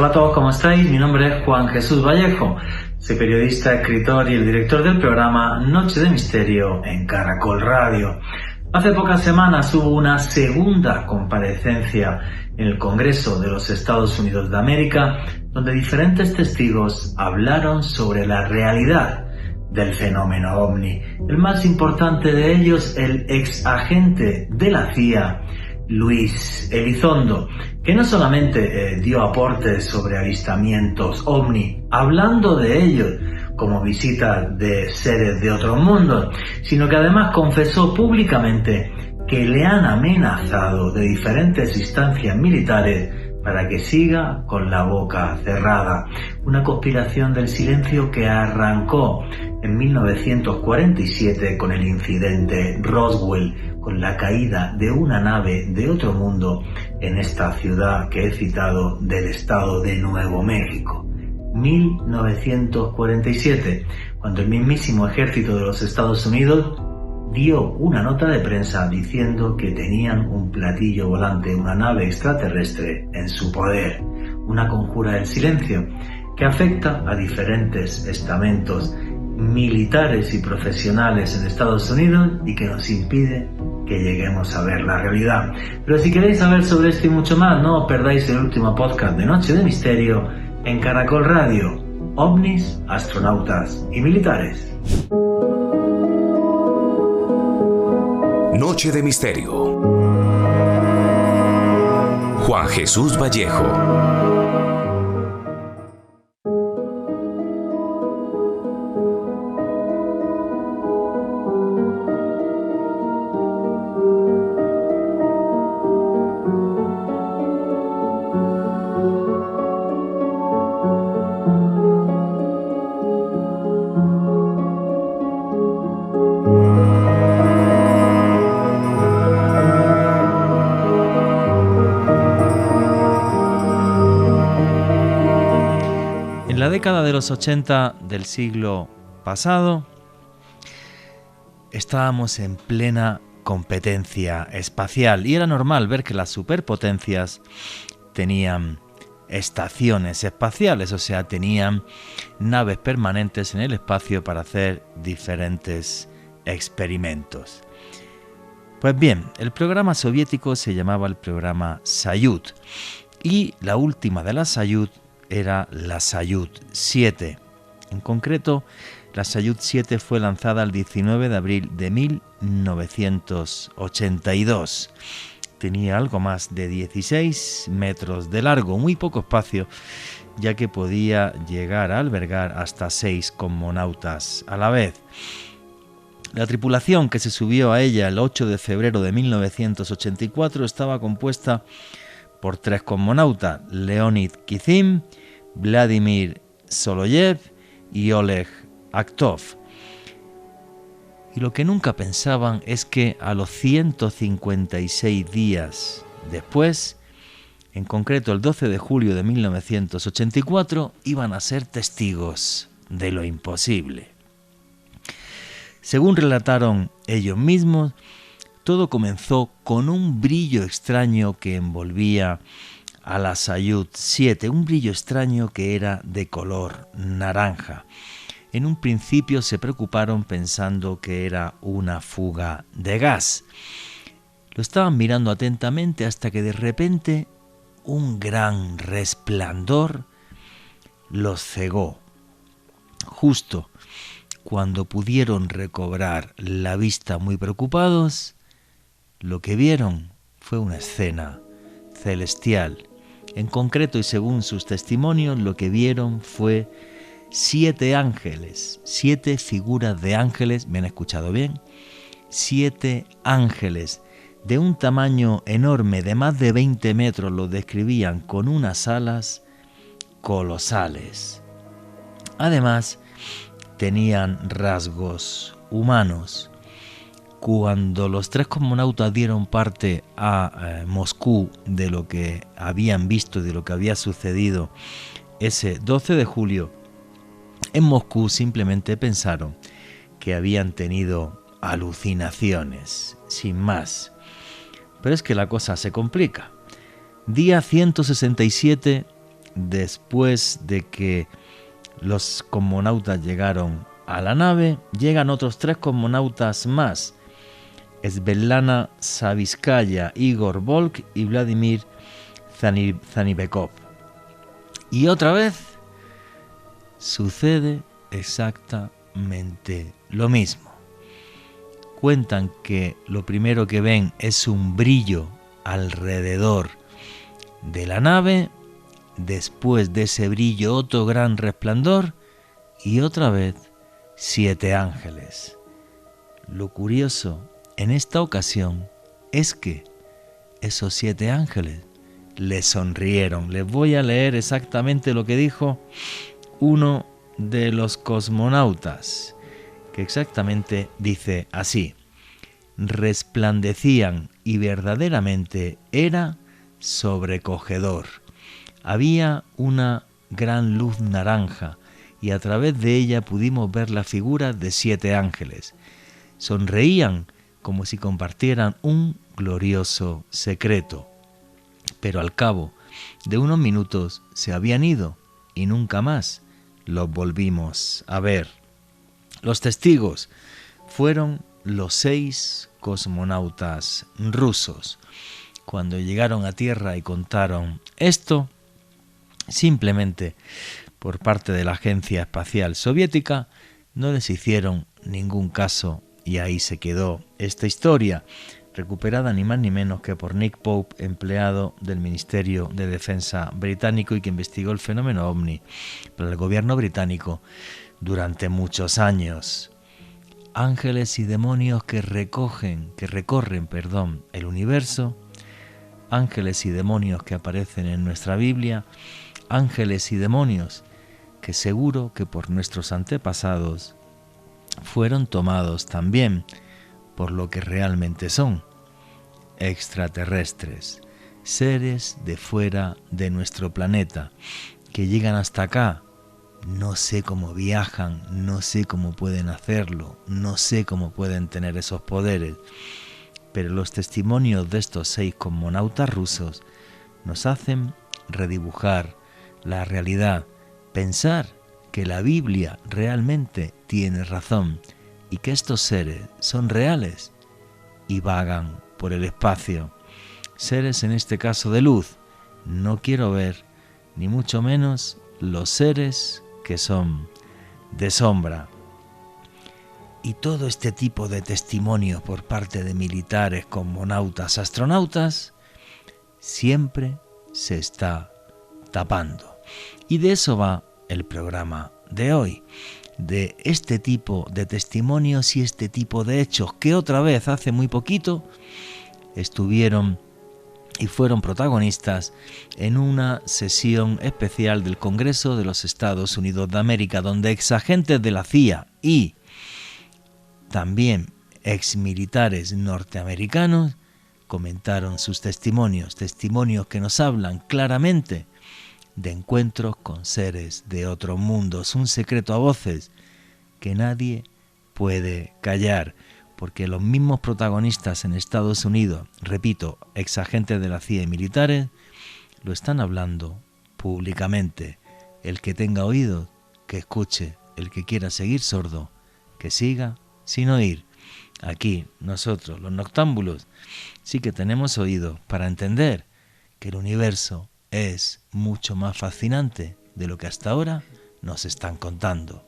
Hola a todos, ¿cómo estáis? Mi nombre es Juan Jesús Vallejo, soy periodista, escritor y el director del programa Noche de Misterio en Caracol Radio. Hace pocas semanas hubo una segunda comparecencia en el Congreso de los Estados Unidos de América, donde diferentes testigos hablaron sobre la realidad del fenómeno ovni. El más importante de ellos, el ex agente de la CIA, Luis Elizondo, que no solamente dio aportes sobre avistamientos ovni, hablando de ellos como visitas de seres de otro mundo, sino que además confesó públicamente que le han amenazado de diferentes instancias militares para que siga con la boca cerrada. Una conspiración del silencio que arrancó en 1947 con el incidente Roswell, con la caída de una nave de otro mundo en esta ciudad que he citado del estado de Nuevo México. 1947, cuando el mismísimo ejército de los Estados Unidos dio una nota de prensa diciendo que tenían un platillo volante, una nave extraterrestre en su poder. Una conjura del silencio que afecta a diferentes estamentos militares y profesionales en Estados Unidos y que nos impide que lleguemos a ver la realidad. Pero si queréis saber sobre esto y mucho más, no os perdáis el último podcast de Noche de Misterio en Caracol Radio, ovnis, astronautas y militares. Noche de Misterio. Juan Jesús Vallejo. En la década de los 80 del siglo pasado, estábamos en plena competencia espacial y era normal ver que las superpotencias tenían estaciones espaciales, o sea, tenían naves permanentes en el espacio para hacer diferentes experimentos. Pues bien, el programa soviético se llamaba el programa Sayut y la última de las Sayut era la Sayut 7. En concreto, la Sayut 7 fue lanzada el 19 de abril de 1982. Tenía algo más de 16 metros de largo, muy poco espacio, ya que podía llegar a albergar hasta 6 cosmonautas a la vez. La tripulación que se subió a ella el 8 de febrero de 1984 estaba compuesta por 3 cosmonautas, Leonid Kizim, Vladimir Soloyev y Oleg Aktov. Y lo que nunca pensaban es que a los 156 días después, en concreto el 12 de julio de 1984, iban a ser testigos de lo imposible. Según relataron ellos mismos, todo comenzó con un brillo extraño que envolvía a la Sayut 7, un brillo extraño que era de color naranja. En un principio se preocuparon pensando que era una fuga de gas. Lo estaban mirando atentamente hasta que de repente un gran resplandor los cegó. Justo cuando pudieron recobrar la vista muy preocupados, lo que vieron fue una escena celestial. En concreto y según sus testimonios, lo que vieron fue 7 ángeles, 7 figuras de ángeles, ¿me han escuchado bien? 7 ángeles de un tamaño enorme, de más de 20 metros, los describían con unas alas colosales. Además, tenían rasgos humanos. Cuando los 3 cosmonautas dieron parte a Moscú de lo que habían visto, de lo que había sucedido ese 12 de julio, en Moscú simplemente pensaron que habían tenido alucinaciones, sin más. Pero es que la cosa se complica. Día 167 después de que los cosmonautas llegaron a la nave, llegan otros 3 cosmonautas más: Svetlana Savitskaya, Igor Volk y Vladimir Zanibekov. Y otra vez sucede exactamente lo mismo. Cuentan que lo primero que ven es un brillo alrededor de la nave, después de ese brillo otro gran resplandor y otra vez 7 ángeles. Lo curioso en esta ocasión es que esos 7 ángeles le sonrieron. Les voy a leer exactamente lo que dijo uno de los cosmonautas, que exactamente dice así: resplandecían y verdaderamente era sobrecogedor. Había una gran luz naranja y a través de ella pudimos ver la figura de 7 ángeles. Sonreían como si compartieran un glorioso secreto. Pero al cabo de unos minutos se habían ido y nunca más los volvimos a ver. Los testigos fueron los 6 cosmonautas rusos. Cuando llegaron a tierra y contaron esto, simplemente por parte de la Agencia Espacial Soviética no les hicieron ningún caso y ahí se quedó esta historia, recuperada ni más ni menos que por Nick Pope, empleado del Ministerio de Defensa británico y que investigó el fenómeno ovni para el gobierno británico durante muchos años. Ángeles y demonios que recorren el universo, ángeles y demonios que aparecen en nuestra Biblia, ángeles y demonios que seguro que por nuestros antepasados fueron tomados también por lo que realmente son: extraterrestres, seres de fuera de nuestro planeta, que llegan hasta acá. No sé cómo viajan, no sé cómo pueden hacerlo, no sé cómo pueden tener esos poderes, pero los testimonios de estos 6 cosmonautas rusos nos hacen redibujar la realidad, pensar que la Biblia realmente tiene razón y que estos seres son reales y vagan por el espacio. Seres en este caso de luz. No quiero ver ni mucho menos los seres que son de sombra. Y todo este tipo de testimonios por parte de militares, cosmonautas, astronautas, siempre se está tapando. Y de eso va el programa de hoy, de este tipo de testimonios y este tipo de hechos que otra vez hace muy poquito estuvieron y fueron protagonistas en una sesión especial del Congreso de los Estados Unidos de América, donde exagentes de la CIA y también exmilitares norteamericanos comentaron sus testimonios que nos hablan claramente de encuentros con seres de otros mundos, un secreto a voces que nadie puede callar, porque los mismos protagonistas en Estados Unidos, repito, exagentes de la CIA y militares, lo están hablando públicamente. El que tenga oídos, que escuche; el que quiera seguir sordo, que siga sin oír. Aquí nosotros, los noctámbulos, sí que tenemos oídos para entender que el universo es mucho más fascinante de lo que hasta ahora nos están contando.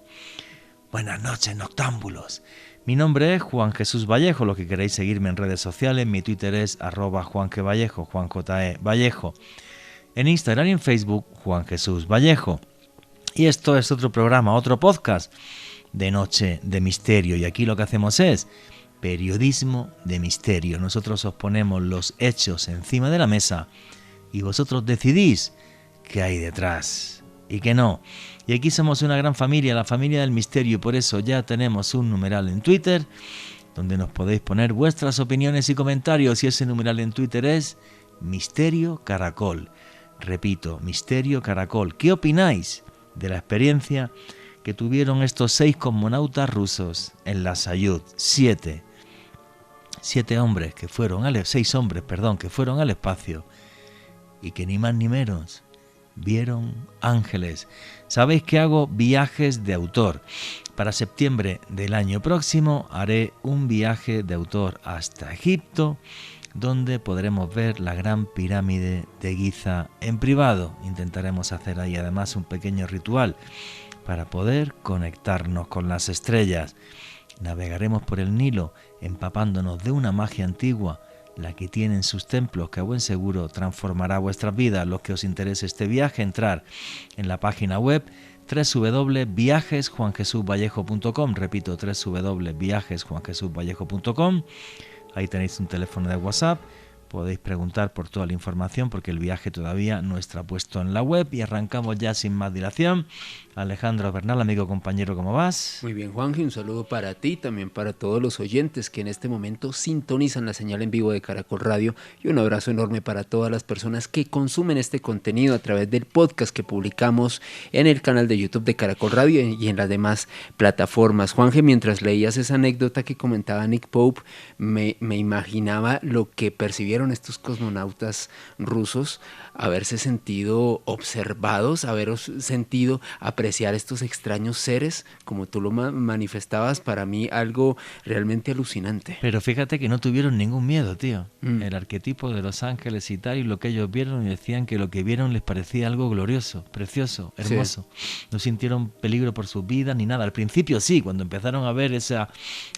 Buenas noches, noctámbulos. Mi nombre es Juan Jesús Vallejo. Lo que queréis seguirme en redes sociales, mi Twitter es @JuanGVallejo, Juan J.E. Vallejo. En Instagram y en Facebook, Juan Jesús Vallejo. Y esto es otro programa, otro podcast de Noche de Misterio. Y aquí lo que hacemos es periodismo de misterio. Nosotros os ponemos los hechos encima de la mesa y vosotros decidís qué hay detrás y qué no. Y aquí somos una gran familia, la familia del misterio, y por eso ya tenemos un numeral en Twitter donde nos podéis poner vuestras opiniones y comentarios, y ese numeral en Twitter es Misterio Caracol. Repito, Misterio Caracol. ¿Qué opináis de la experiencia que tuvieron estos 6 cosmonautas rusos en la Soyuz 7? 6 hombres que fueron al espacio y que ni más ni menos vieron ángeles. Sabéis que hago viajes de autor. Para septiembre del año próximo haré un viaje de autor hasta Egipto, donde podremos ver la gran pirámide de Giza en privado. Intentaremos hacer ahí además un pequeño ritual para poder conectarnos con las estrellas. Navegaremos por el Nilo empapándonos de una magia antigua, la que tienen sus templos, que a buen seguro transformará vuestras vidas. Los que os interese este viaje, entrar en la página web www.viajesjuanjesusvallejo.com. Repito, www.viajesjuanjesusvallejo.com. Ahí tenéis un teléfono de WhatsApp. Podéis preguntar por toda la información porque el viaje todavía no está puesto en la web. Y arrancamos ya sin más dilación. Alejandro Bernal, amigo, compañero, ¿cómo vas? Muy bien, Juanji, un saludo para ti, también para todos los oyentes que en este momento sintonizan la señal en vivo de Caracol Radio, y un abrazo enorme para todas las personas que consumen este contenido a través del podcast que publicamos en el canal de YouTube de Caracol Radio y en las demás plataformas. Juanji, mientras leías esa anécdota que comentaba Nick Pope, me imaginaba lo que percibieron estos cosmonautas rusos, haberse sentido observados, haber sentido apreciar estos extraños seres, como tú lo manifestabas, para mí algo realmente alucinante. Pero fíjate que no tuvieron ningún miedo, tío. El arquetipo de los ángeles y tal, y lo que ellos vieron, y decían que lo que vieron les parecía algo glorioso, precioso, hermoso. Sí. No sintieron peligro por sus vidas ni nada. Al principio sí, cuando empezaron a ver esa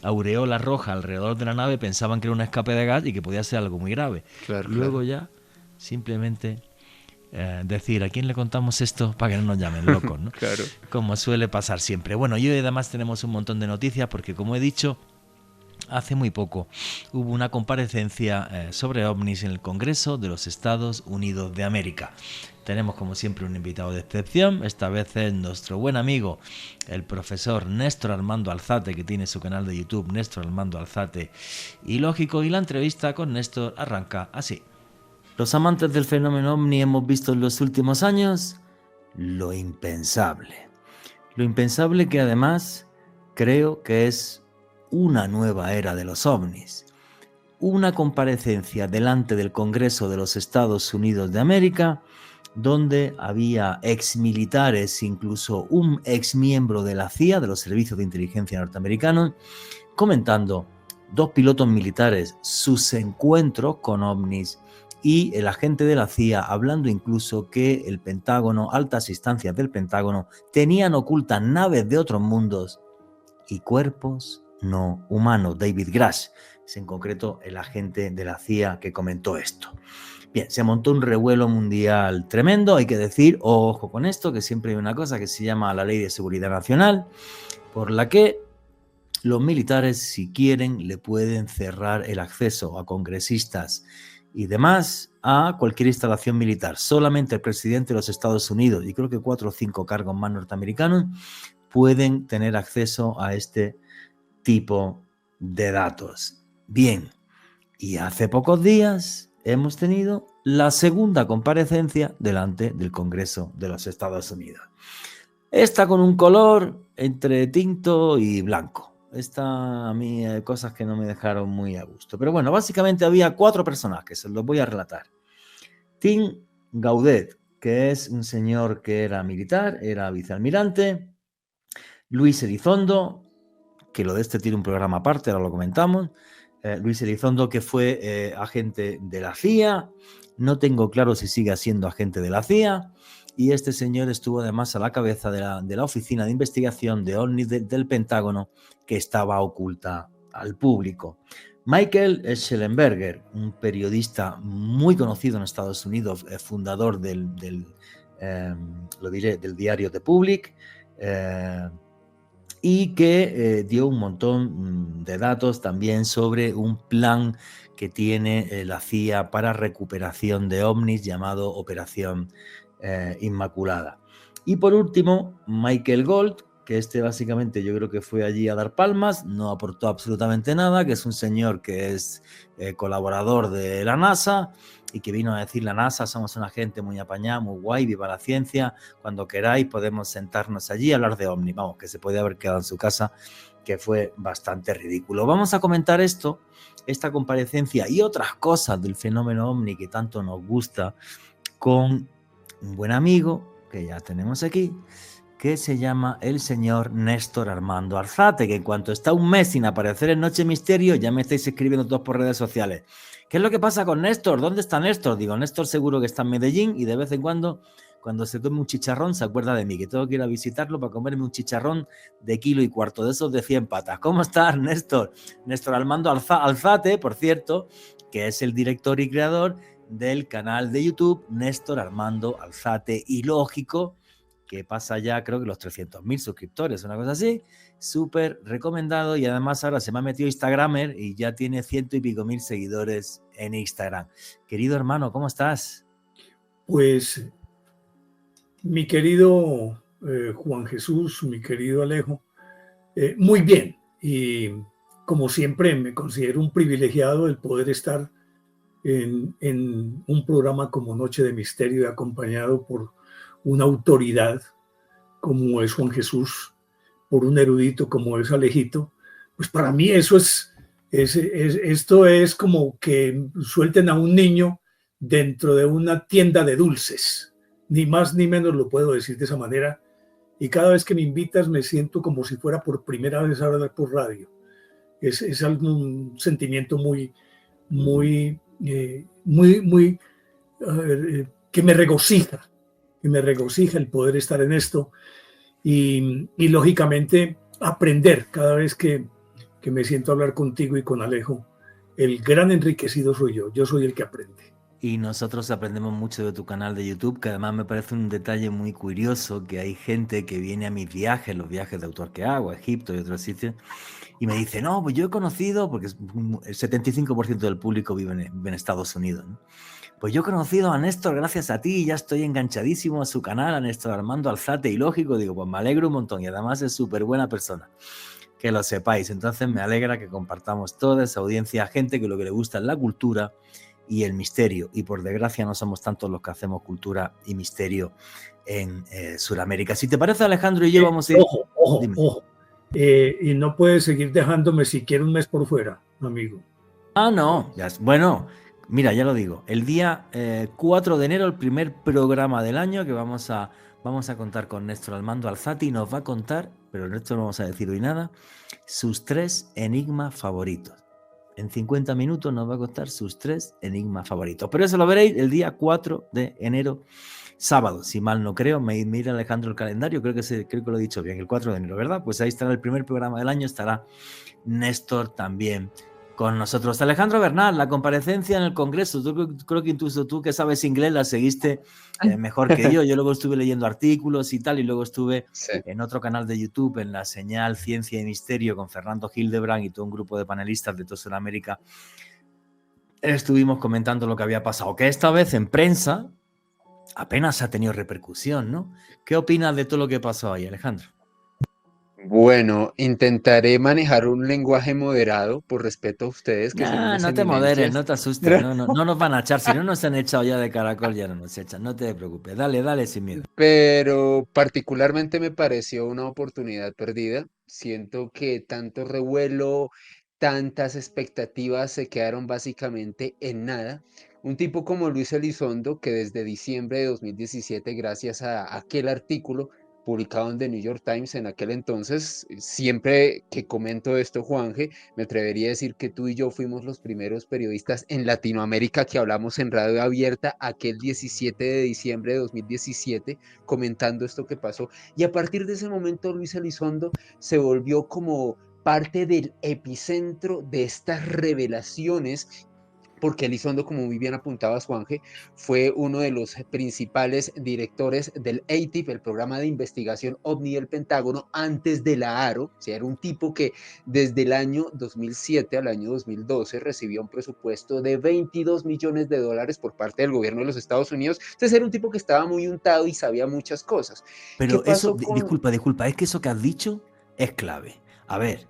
aureola roja alrededor de la nave, pensaban que era un escape de gas y que podía ser algo muy grave. Claro, luego ya simplemente decir, ¿a quién le contamos esto para que no nos llamen locos, ¿no? Claro. Como suele pasar siempre. Bueno, y hoy además tenemos un montón de noticias porque, como he dicho, hace muy poco hubo una comparecencia sobre ovnis en el Congreso de los Estados Unidos de América. Tenemos, como siempre, un invitado de excepción. Esta vez es nuestro buen amigo, el profesor Néstor Armando Alzate, que tiene su canal de YouTube, Néstor Armando Alzate. Y lógico, y la entrevista con Néstor arranca así. Los amantes del fenómeno ovni hemos visto en los últimos años lo impensable. Lo impensable que además creo que es una nueva era de los ovnis. Una comparecencia delante del Congreso de los Estados Unidos de América, donde había exmilitares, incluso un exmiembro de la CIA, de los servicios de inteligencia norteamericanos, comentando, 2 pilotos militares, sus encuentros con ovnis, y el agente de la CIA hablando incluso que el Pentágono, altas instancias del Pentágono, tenían ocultas naves de otros mundos y cuerpos no humanos. David Grush es en concreto el agente de la CIA que comentó esto. Bien, se montó un revuelo mundial tremendo, hay que decir, ojo con esto, que siempre hay una cosa que se llama la Ley de Seguridad Nacional, por la que los militares, si quieren, le pueden cerrar el acceso a congresistas y demás a cualquier instalación militar. Solamente el presidente de los Estados Unidos y creo que 4 o 5 cargos más norteamericanos pueden tener acceso a este tipo de datos. Bien, y hace pocos días hemos tenido la segunda comparecencia delante del Congreso de los Estados Unidos. Esta con un color entre tinto y blanco. Esta a mí hay cosas que no me dejaron muy a gusto. Pero bueno, básicamente había 4 personajes, se los voy a relatar. Tim Gaudet, que es un señor que era militar, era vicealmirante. Luis Elizondo, que lo de este tiene un programa aparte, ahora lo comentamos. Luis Elizondo, que fue agente de la CIA. No tengo claro si sigue siendo agente de la CIA. Y este señor estuvo además a la cabeza de la oficina de investigación de ovnis del Pentágono, que estaba oculta al público. Michael Schellenberger, un periodista muy conocido en Estados Unidos, fundador del diario The Public, y que dio un montón de datos también sobre un plan que tiene la CIA para recuperación de ovnis llamado Operación Inmaculada. Y por último, Michael Gold, que básicamente yo creo que fue allí a dar palmas, no aportó absolutamente nada, que es un señor que es colaborador de la NASA y que vino a decir: la NASA somos una gente muy apañada, muy guay, viva la ciencia, cuando queráis podemos sentarnos allí y hablar de ovni. Vamos, que se podía haber quedado en su casa, que fue bastante ridículo. Vamos a comentar esta comparecencia y otras cosas del fenómeno ovni que tanto nos gusta con un buen amigo que ya tenemos aquí, que se llama el señor Néstor Armando Alzate, que en cuanto está un mes sin aparecer en Noche Misterio, ya me estáis escribiendo todos por redes sociales. ¿Qué es lo que pasa con Néstor? ¿Dónde está Néstor? Digo, Néstor seguro que está en Medellín y de vez en cuando se come un chicharrón, se acuerda de mí, que tengo que ir a visitarlo para comerme un chicharrón de 1,25 kilos, de esos de 100 patas. ¿Cómo estás, Néstor? Néstor Armando Alzate, por cierto, que es el director y creador del canal de YouTube Néstor Armando Alzate y lógico, que pasa ya creo que los 300.000 suscriptores, una cosa así, súper recomendado, y además ahora se me ha metido Instagramer y ya tiene 100 y pico mil seguidores en Instagram. Querido hermano, ¿cómo estás? Pues mi querido Juan Jesús, mi querido Alejo, muy bien, y como siempre me considero un privilegiado el poder estar en un programa como Noche de Misterio y acompañado por una autoridad como es Juan Jesús, por un erudito como es Alejito. Pues para mí eso esto es como que suelten a un niño dentro de una tienda de dulces, ni más ni menos lo puedo decir de esa manera, y cada vez que me invitas me siento como si fuera por primera vez a hablar por radio. Es un sentimiento muy que me regocija el poder estar en esto y lógicamente aprender cada vez que me siento a hablar contigo y con Alejo. El gran enriquecido soy yo soy el que aprende. Y nosotros aprendemos mucho de tu canal de YouTube, que además me parece un detalle muy curioso, que hay gente que viene a mis viajes, los viajes de autor que hago, a Egipto y otros sitios, y me dice, no, pues yo he conocido, porque el 75% del público vive en Estados Unidos, ¿no? Pues yo he conocido a Néstor gracias a ti y ya estoy enganchadísimo a su canal, a Néstor Armando Alzate, y lógico, digo, pues me alegro un montón, y además es súper buena persona, que lo sepáis. Entonces me alegra que compartamos toda esa audiencia a gente que lo que le gusta es la cultura y el misterio, y por desgracia no somos tantos los que hacemos cultura y misterio en Sudamérica. Si te parece, Alejandro y yo vamos a ir... Ojo. Y no puedes seguir dejándome siquiera un mes por fuera, amigo. Ah, no. Bueno, mira, ya lo digo. El día 4 de enero, el primer programa del año que vamos a contar con Néstor Armando Alzate, y nos va a contar, pero en esto no vamos a decir hoy nada, sus 3 enigmas favoritos. En 50 minutos nos va a contar sus 3 enigmas favoritos. Pero eso lo veréis el día 4 de enero, sábado, si mal no creo. Mira, Alejandro, el calendario, creo que lo he dicho bien, el 4 de enero, ¿verdad? Pues ahí estará el primer programa del año, estará Néstor también con nosotros. Alejandro Bernal, la comparecencia en el Congreso, creo que incluso tú que sabes inglés la seguiste mejor que yo. Yo luego estuve leyendo artículos y tal, y luego estuve en otro canal de YouTube, en la señal Ciencia y Misterio, con Fernando Hildebrand y todo un grupo de panelistas de toda Sudamérica. Estuvimos comentando lo que había pasado, que esta vez en prensa apenas ha tenido repercusión, ¿no? ¿Qué opinas de todo lo que pasó ahí, Alejandro? Bueno, intentaré manejar un lenguaje moderado por respeto a ustedes, que son unas no te moderes, eminencias. no te asustes, no nos van a echar. Si no nos han echado ya de Caracol, ya no nos echan, no te preocupes, dale sin miedo. Pero particularmente me pareció una oportunidad perdida. Siento que tanto revuelo, tantas expectativas se quedaron básicamente en nada. Un tipo como Luis Elizondo, que desde diciembre de 2017, gracias a aquel artículo publicado en The New York Times en aquel entonces, siempre que comento esto, Juanje, me atrevería a decir que tú y yo fuimos los primeros periodistas en Latinoamérica que hablamos en radio abierta aquel 17 de diciembre de 2017 comentando esto que pasó. Y a partir de ese momento Luis Elizondo se volvió como parte del epicentro de estas revelaciones, porque Elizondo, como muy bien apuntabas, Juanje, fue uno de los principales directores del ATIP, el programa de investigación OVNI del Pentágono, antes de la AARO. O sea, era un tipo que desde el año 2007 al año 2012 recibió un presupuesto de $22 millones por parte del gobierno de los Estados Unidos. Entonces era un tipo que estaba muy untado y sabía muchas cosas. Pero eso, disculpa, es que eso que has dicho es clave. A ver,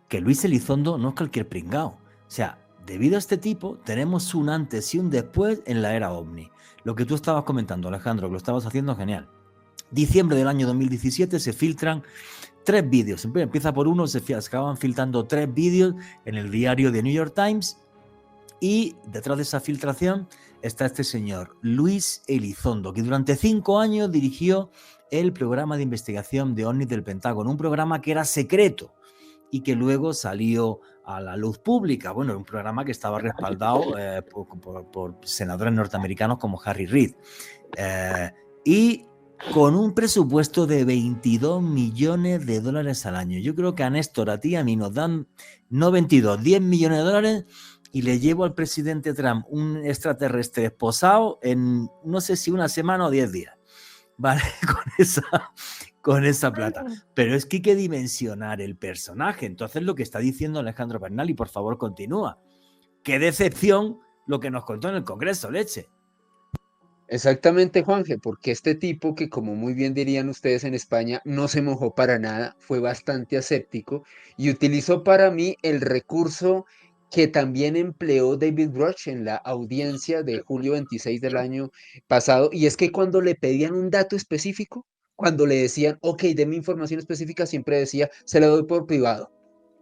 que Luis Elizondo no es cualquier pringao. O sea, debido a este tipo, tenemos un antes y un después en la era OVNI. Lo que tú estabas comentando, Alejandro, que lo estabas haciendo genial. Diciembre del año 2017 se filtran 3 vídeos. Empieza por uno, se acaban filtrando 3 vídeos en el diario The New York Times, Y detrás de esa filtración está este señor, Luis Elizondo, que durante 5 años dirigió el programa de investigación de ovnis del Pentágono, un programa que era secreto y que luego salió a la luz pública. Bueno, un programa que estaba respaldado por senadores norteamericanos como Harry Reid. Y con un presupuesto de 22 millones de dólares al año. Yo creo que a Néstor, a ti, a mí nos dan, no 22, 10 millones de dólares y le llevo al presidente Trump un extraterrestre esposado en, no sé si una semana o 10 días, ¿vale? Con esa plata. Pero es que hay que dimensionar el personaje. Entonces lo que está diciendo Alejandro Bernal, y por favor continúa. Qué decepción lo que nos contó en el Congreso, leche. Exactamente, Juanje, porque este tipo que, como muy bien dirían ustedes en España, no se mojó para nada, fue bastante aséptico y utilizó para mí el recurso que también empleó David Grush en la audiencia de julio 26 del año pasado, y es que cuando le pedían un dato específico, cuando le decían, ok, deme información específica, siempre decía, se la doy por privado.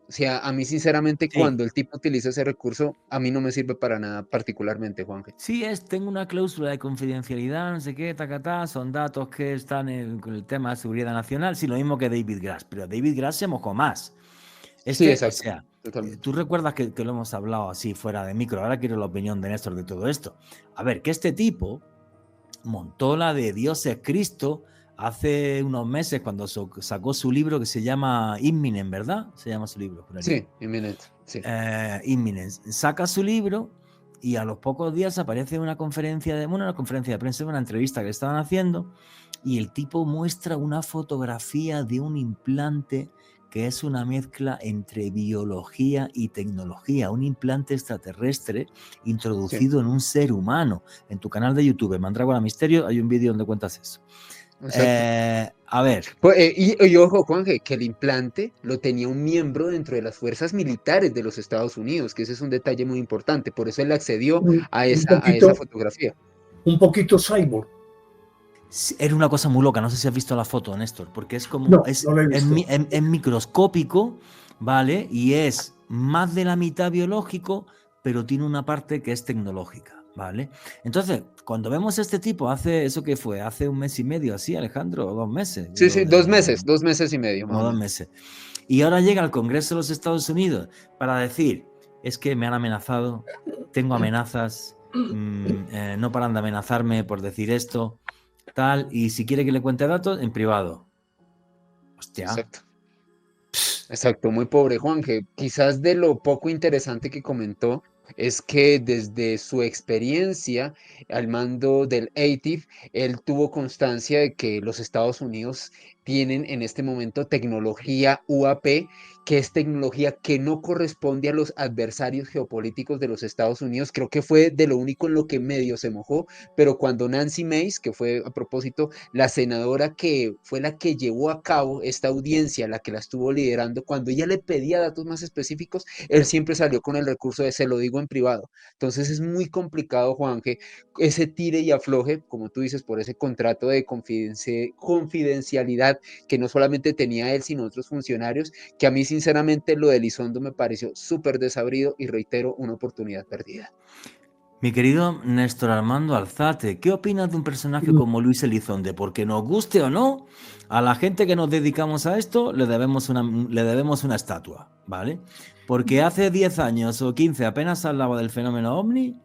O sea, a mí sinceramente Sí. cuando el tipo utiliza ese recurso, a mí no me sirve para nada particularmente, Juanje. Sí, tengo una cláusula de confidencialidad, no sé qué, tacatá, son datos que están en el tema de seguridad nacional, sí, lo mismo que David Grass, pero David Grass se mojó más. Sí, O exacto. sea, Totalmente. tú recuerdas que lo hemos hablado así fuera de micro, ahora quiero la opinión de Néstor de todo esto. A ver, que este tipo montó la de Dios es Cristo hace unos meses cuando sacó su libro que se llama Imminent, ¿verdad? Se llama su libro. Sí, inminente. Sí. Imminent. Saca su libro y a los pocos días aparece una conferencia de prensa, una entrevista que le estaban haciendo y el tipo muestra una fotografía de un implante que es una mezcla entre biología y tecnología, un implante extraterrestre introducido en un ser humano. En tu canal de YouTube, Mandrágora Misterio, hay un vídeo donde cuentas eso. A ver. Y ojo, Juanje, que el implante lo tenía un miembro dentro de las fuerzas militares de los Estados Unidos, que ese es un detalle muy importante, por eso él accedió a esa fotografía. Un poquito cyborg. Era una cosa muy loca, no sé si has visto la foto, Néstor, porque es como, no es microscópico, ¿vale? Y es más de la mitad biológico, pero tiene una parte que es tecnológica, ¿vale? Entonces, cuando vemos a este tipo, ¿eso qué fue? ¿Hace un mes y medio así, Alejandro? ¿O 2 meses? Sí, 2 meses, 2 meses y medio. Como 2 meses. Y ahora llega al Congreso de los Estados Unidos para decir, es que me han amenazado, tengo amenazas, no paran de amenazarme por decir esto, tal, y si quiere que le cuente datos, en privado. Hostia. Exacto, muy pobre Juanje. Quizás de lo poco interesante que comentó es que desde su experiencia al mando del ATIF, él tuvo constancia de que los Estados Unidos tienen en este momento tecnología UAP, que es tecnología que no corresponde a los adversarios geopolíticos de los Estados Unidos. Creo que fue de lo único en lo que medio se mojó, pero cuando Nancy Mace, que fue a propósito la senadora que fue la que llevó a cabo esta audiencia, la que la estuvo liderando, cuando ella le pedía datos más específicos, él siempre salió con el recurso de se lo digo en privado. Entonces es muy complicado, Juanje, ese tire y afloje, como tú dices, por ese contrato de confidencialidad que no solamente tenía él, sino otros funcionarios, que a mí sinceramente lo de Elizondo me pareció súper desabrido y reitero, una oportunidad perdida. Mi querido Néstor Armando Alzate, ¿qué opinas de un personaje como Luis Elizondo? Porque nos guste o no, a la gente que nos dedicamos a esto le debemos una estatua, ¿vale? Porque hace 10 años o 15 apenas hablaba del fenómeno OVNI,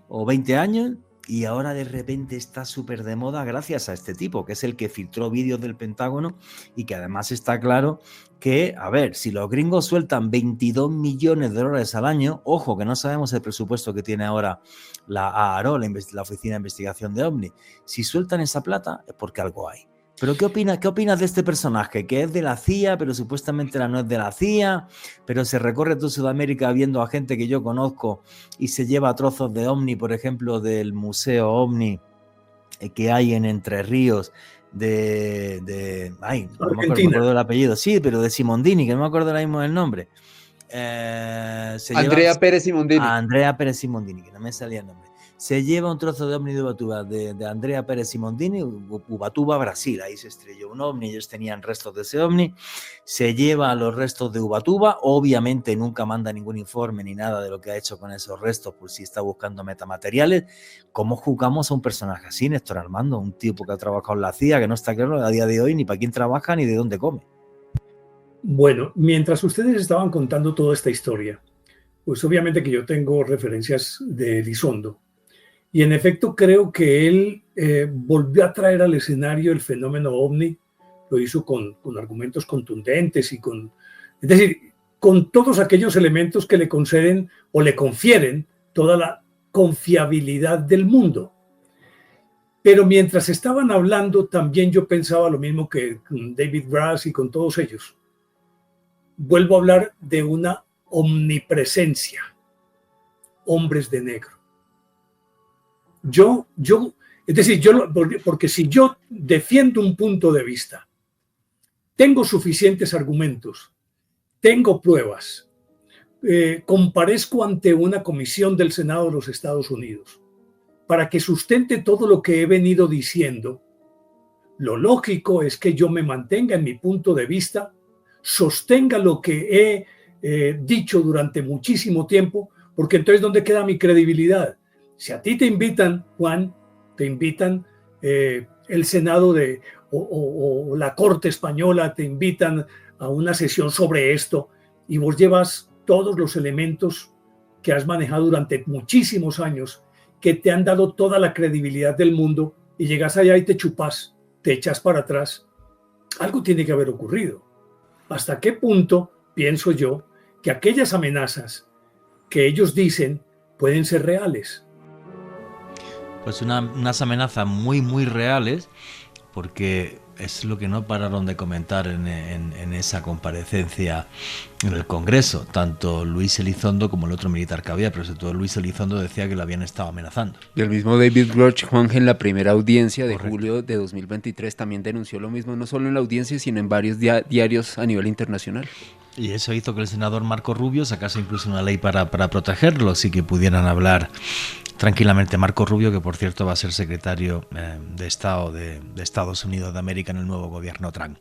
o 20 años, y ahora de repente está súper de moda gracias a este tipo, que es el que filtró vídeos del Pentágono y que además está claro que, a ver, si los gringos sueltan 22 millones de dólares al año, ojo, que no sabemos el presupuesto que tiene ahora la AARO, la Oficina de Investigación de OVNI, si sueltan esa plata es porque algo hay. Pero ¿qué opinas de este personaje? Que es de la CIA, pero supuestamente no es de la CIA, pero se recorre toda Sudamérica viendo a gente que yo conozco y se lleva trozos de OVNI, por ejemplo, del Museo OVNI que hay en Entre Ríos, no me acuerdo del apellido, sí, pero de Simondini, que no me acuerdo ahora mismo del nombre. Andrea Pérez Simondini. Andrea Pérez Simondini, que no me salía el nombre. se lleva un trozo de ovni de Ubatuba de Andrea Pérez Simondini, Ubatuba, Brasil, ahí se estrelló un ovni, ellos tenían restos de ese ovni, se lleva los restos de Ubatuba, obviamente nunca manda ningún informe ni nada de lo que ha hecho con esos restos, por si está buscando metamateriales. ¿Cómo juzgamos a un personaje así, Néstor Armando? Un tipo que ha trabajado en la CIA, que no está claro a día de hoy ni para quién trabaja ni de dónde come. Bueno, mientras ustedes estaban contando toda esta historia, pues obviamente que yo tengo referencias de Elizondo. Y en efecto creo que él volvió a traer al escenario el fenómeno ovni, lo hizo con argumentos contundentes y es decir, con todos aquellos elementos que le conceden o le confieren toda la confiabilidad del mundo. Pero mientras estaban hablando, también yo pensaba lo mismo que con David Grass y con todos ellos. Vuelvo a hablar de una omnipresencia, hombres de negro. Es decir, porque si yo defiendo un punto de vista, tengo suficientes argumentos, tengo pruebas, comparezco ante una comisión del Senado de los Estados Unidos para que sustente todo lo que he venido diciendo, lo lógico es que yo me mantenga en mi punto de vista, sostenga lo que he dicho durante muchísimo tiempo, porque entonces ¿dónde queda mi credibilidad? Si a ti te invitan, Juan, te invitan el Senado o la Corte Española, te invitan a una sesión sobre esto y vos llevas todos los elementos que has manejado durante muchísimos años, que te han dado toda la credibilidad del mundo y llegas allá y te chupas, te echas para atrás. Algo tiene que haber ocurrido. ¿Hasta qué punto pienso yo que aquellas amenazas que ellos dicen pueden ser reales? Pues unas amenazas muy, muy reales, porque es lo que no pararon de comentar en esa comparecencia en el Congreso, tanto Luis Elizondo como el otro militar que había, pero sobre todo Luis Elizondo decía que lo habían estado amenazando. Y el mismo David Grush, Juan, en la primera audiencia de Correcto. julio de 2023 también denunció lo mismo, no solo en la audiencia, sino en varios diarios a nivel internacional. Y eso hizo que el senador Marco Rubio sacase incluso una ley para protegerlos y que pudieran hablar tranquilamente. Marco Rubio, que por cierto va a ser secretario de Estado de Estados Unidos de América en el nuevo gobierno Trump.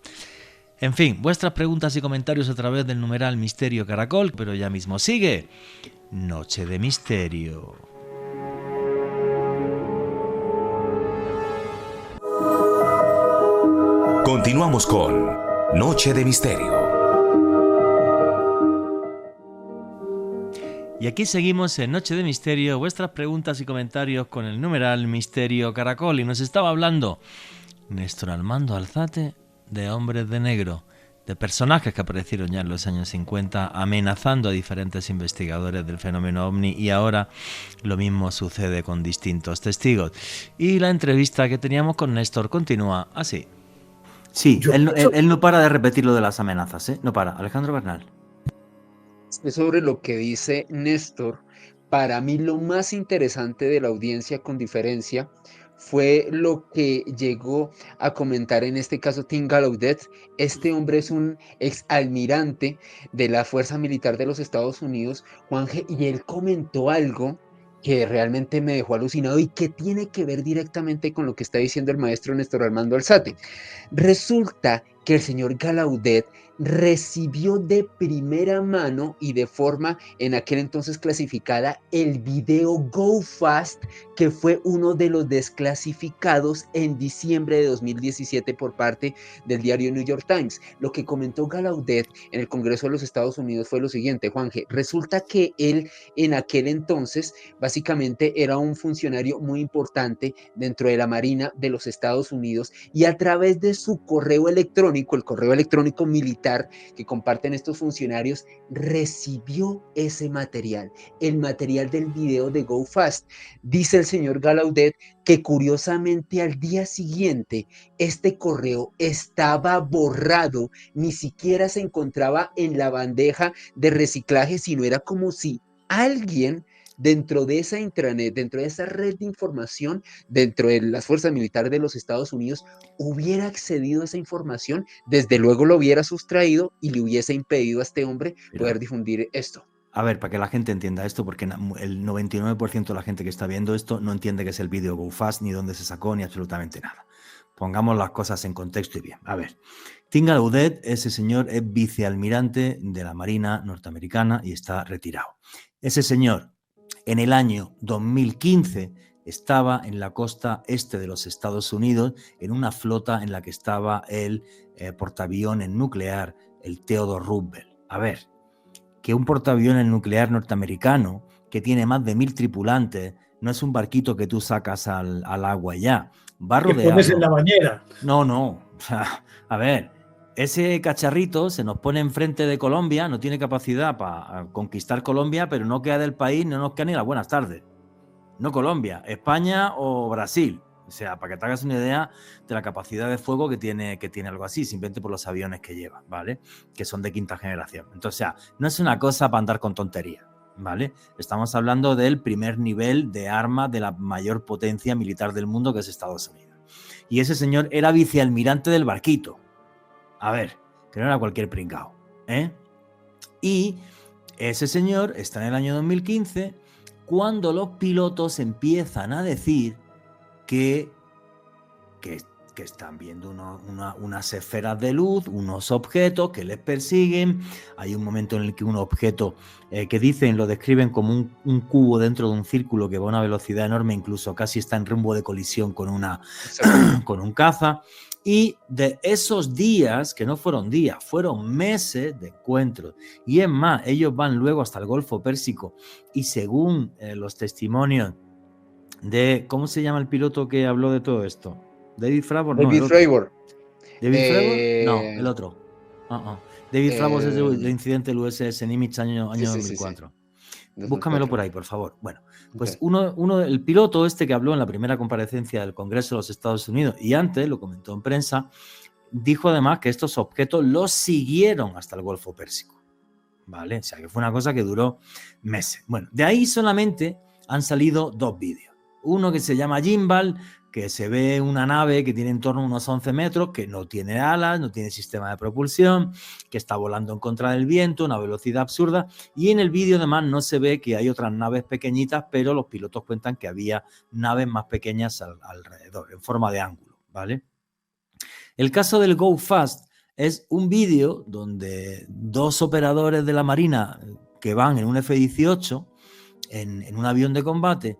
En fin, vuestras preguntas y comentarios a través del numeral Misterio Caracol, pero ya mismo sigue Noche de Misterio. Continuamos con Noche de Misterio. Y aquí seguimos en Noche de Misterio, vuestras preguntas y comentarios con el numeral Misterio Caracol. Y nos estaba hablando Néstor Armando Alzate de hombres de negro, de personajes que aparecieron ya en los años 50 amenazando a diferentes investigadores del fenómeno ovni, y ahora lo mismo sucede con distintos testigos. Y la entrevista que teníamos con Néstor continúa así. Sí, él no para de repetir lo de las amenazas, ¿eh? No para. Alejandro Bernal. Sobre lo que dice Néstor, para mí lo más interesante de la audiencia, con diferencia, fue lo que llegó a comentar en este caso Tim Gallaudet. Este hombre es un exalmirante de la Fuerza Militar de los Estados Unidos, Juanje, y él comentó algo que realmente me dejó alucinado y que tiene que ver directamente con lo que está diciendo el maestro Néstor Armando Alzate. Resulta que el señor Gallaudet recibió de primera mano y de forma en aquel entonces clasificada el video Go Fast, que fue uno de los desclasificados en diciembre de 2017 por parte del diario New York Times. Lo que comentó Gallaudet en el Congreso de los Estados Unidos fue lo siguiente, Juanje. Resulta que él en aquel entonces básicamente era un funcionario muy importante dentro de la Marina de los Estados Unidos, y a través de su correo electrónico, el correo electrónico militar que comparten estos funcionarios, recibió ese material, el material del video de Go Fast. Dice el señor Gallaudet que curiosamente al día siguiente este correo estaba borrado, ni siquiera se encontraba en la bandeja de reciclaje, sino era como si alguien dentro de esa intranet, dentro de esa red de información, dentro de las fuerzas militares de los Estados Unidos, hubiera accedido a esa información, desde luego lo hubiera sustraído y le hubiese impedido a este hombre poder difundir esto. A ver, para que la gente entienda esto, porque el 99% de la gente que está viendo esto no entiende qué es el vídeo Go Fast, ni dónde se sacó, ni absolutamente nada. Pongamos las cosas en contexto y bien. A ver, Tim Gallaudet, ese señor es vicealmirante de la Marina norteamericana y está retirado. Ese señor, en el año 2015, estaba en la costa este de los Estados Unidos en una flota en la que estaba el portaaviones nuclear, el Theodore Roosevelt. A ver, que un portaaviones nuclear norteamericano que tiene más de 1000 tripulantes no es un barquito que tú sacas al agua y ya. Va rodeado. Que pones en la bañera. No. O sea, a ver, ese cacharrito se nos pone enfrente de Colombia, no tiene capacidad para conquistar Colombia, pero no queda del país, no nos queda ni las buenas tardes. No Colombia, España o Brasil. O sea, para que te hagas una idea de la capacidad de fuego que tiene algo así, simplemente por los aviones que lleva, ¿vale? Que son de quinta generación. Entonces, o sea, no es una cosa para andar con tonterías, ¿vale? Estamos hablando del primer nivel de arma de la mayor potencia militar del mundo, que es Estados Unidos. Y ese señor era vicealmirante del barquito. A ver, que no era cualquier pringao, ¿eh? Y ese señor está en el año 2015 cuando los pilotos empiezan a decir que están viendo unas esferas de luz, unos objetos que les persiguen. Hay un momento en el que un objeto que lo describen como un cubo dentro de un círculo que va a una velocidad enorme, incluso casi está en rumbo de colisión con con un caza. Y de esos días, que no fueron días, fueron meses de encuentros. Y es más, ellos van luego hasta el Golfo Pérsico y según los testimonios de, ¿cómo se llama el piloto que habló de todo esto? David Fravor, David Fravor. ¿David Fravor? No, el otro. David Fravor es el incidente del USS Nimitz año 2004. Sí. Búscamelo por ahí, por favor. Bueno, pues okay. El piloto este que habló en la primera comparecencia del Congreso de los Estados Unidos y antes lo comentó en prensa, dijo además que estos objetos los siguieron hasta el Golfo Pérsico. ¿Vale? O sea, que fue una cosa que duró meses. Bueno, de ahí solamente han salido 2 vídeos. Uno que se llama Gimbal, que se ve una nave que tiene en torno a unos 11 metros, que no tiene alas, no tiene sistema de propulsión, que está volando en contra del viento, una velocidad absurda. Y en el vídeo además no se ve que hay otras naves pequeñitas, pero los pilotos cuentan que había naves más pequeñas alrededor, en forma de ángulo, ¿vale? El caso del Go Fast es un vídeo donde 2 operadores de la Marina que van en un F-18, en un avión de combate,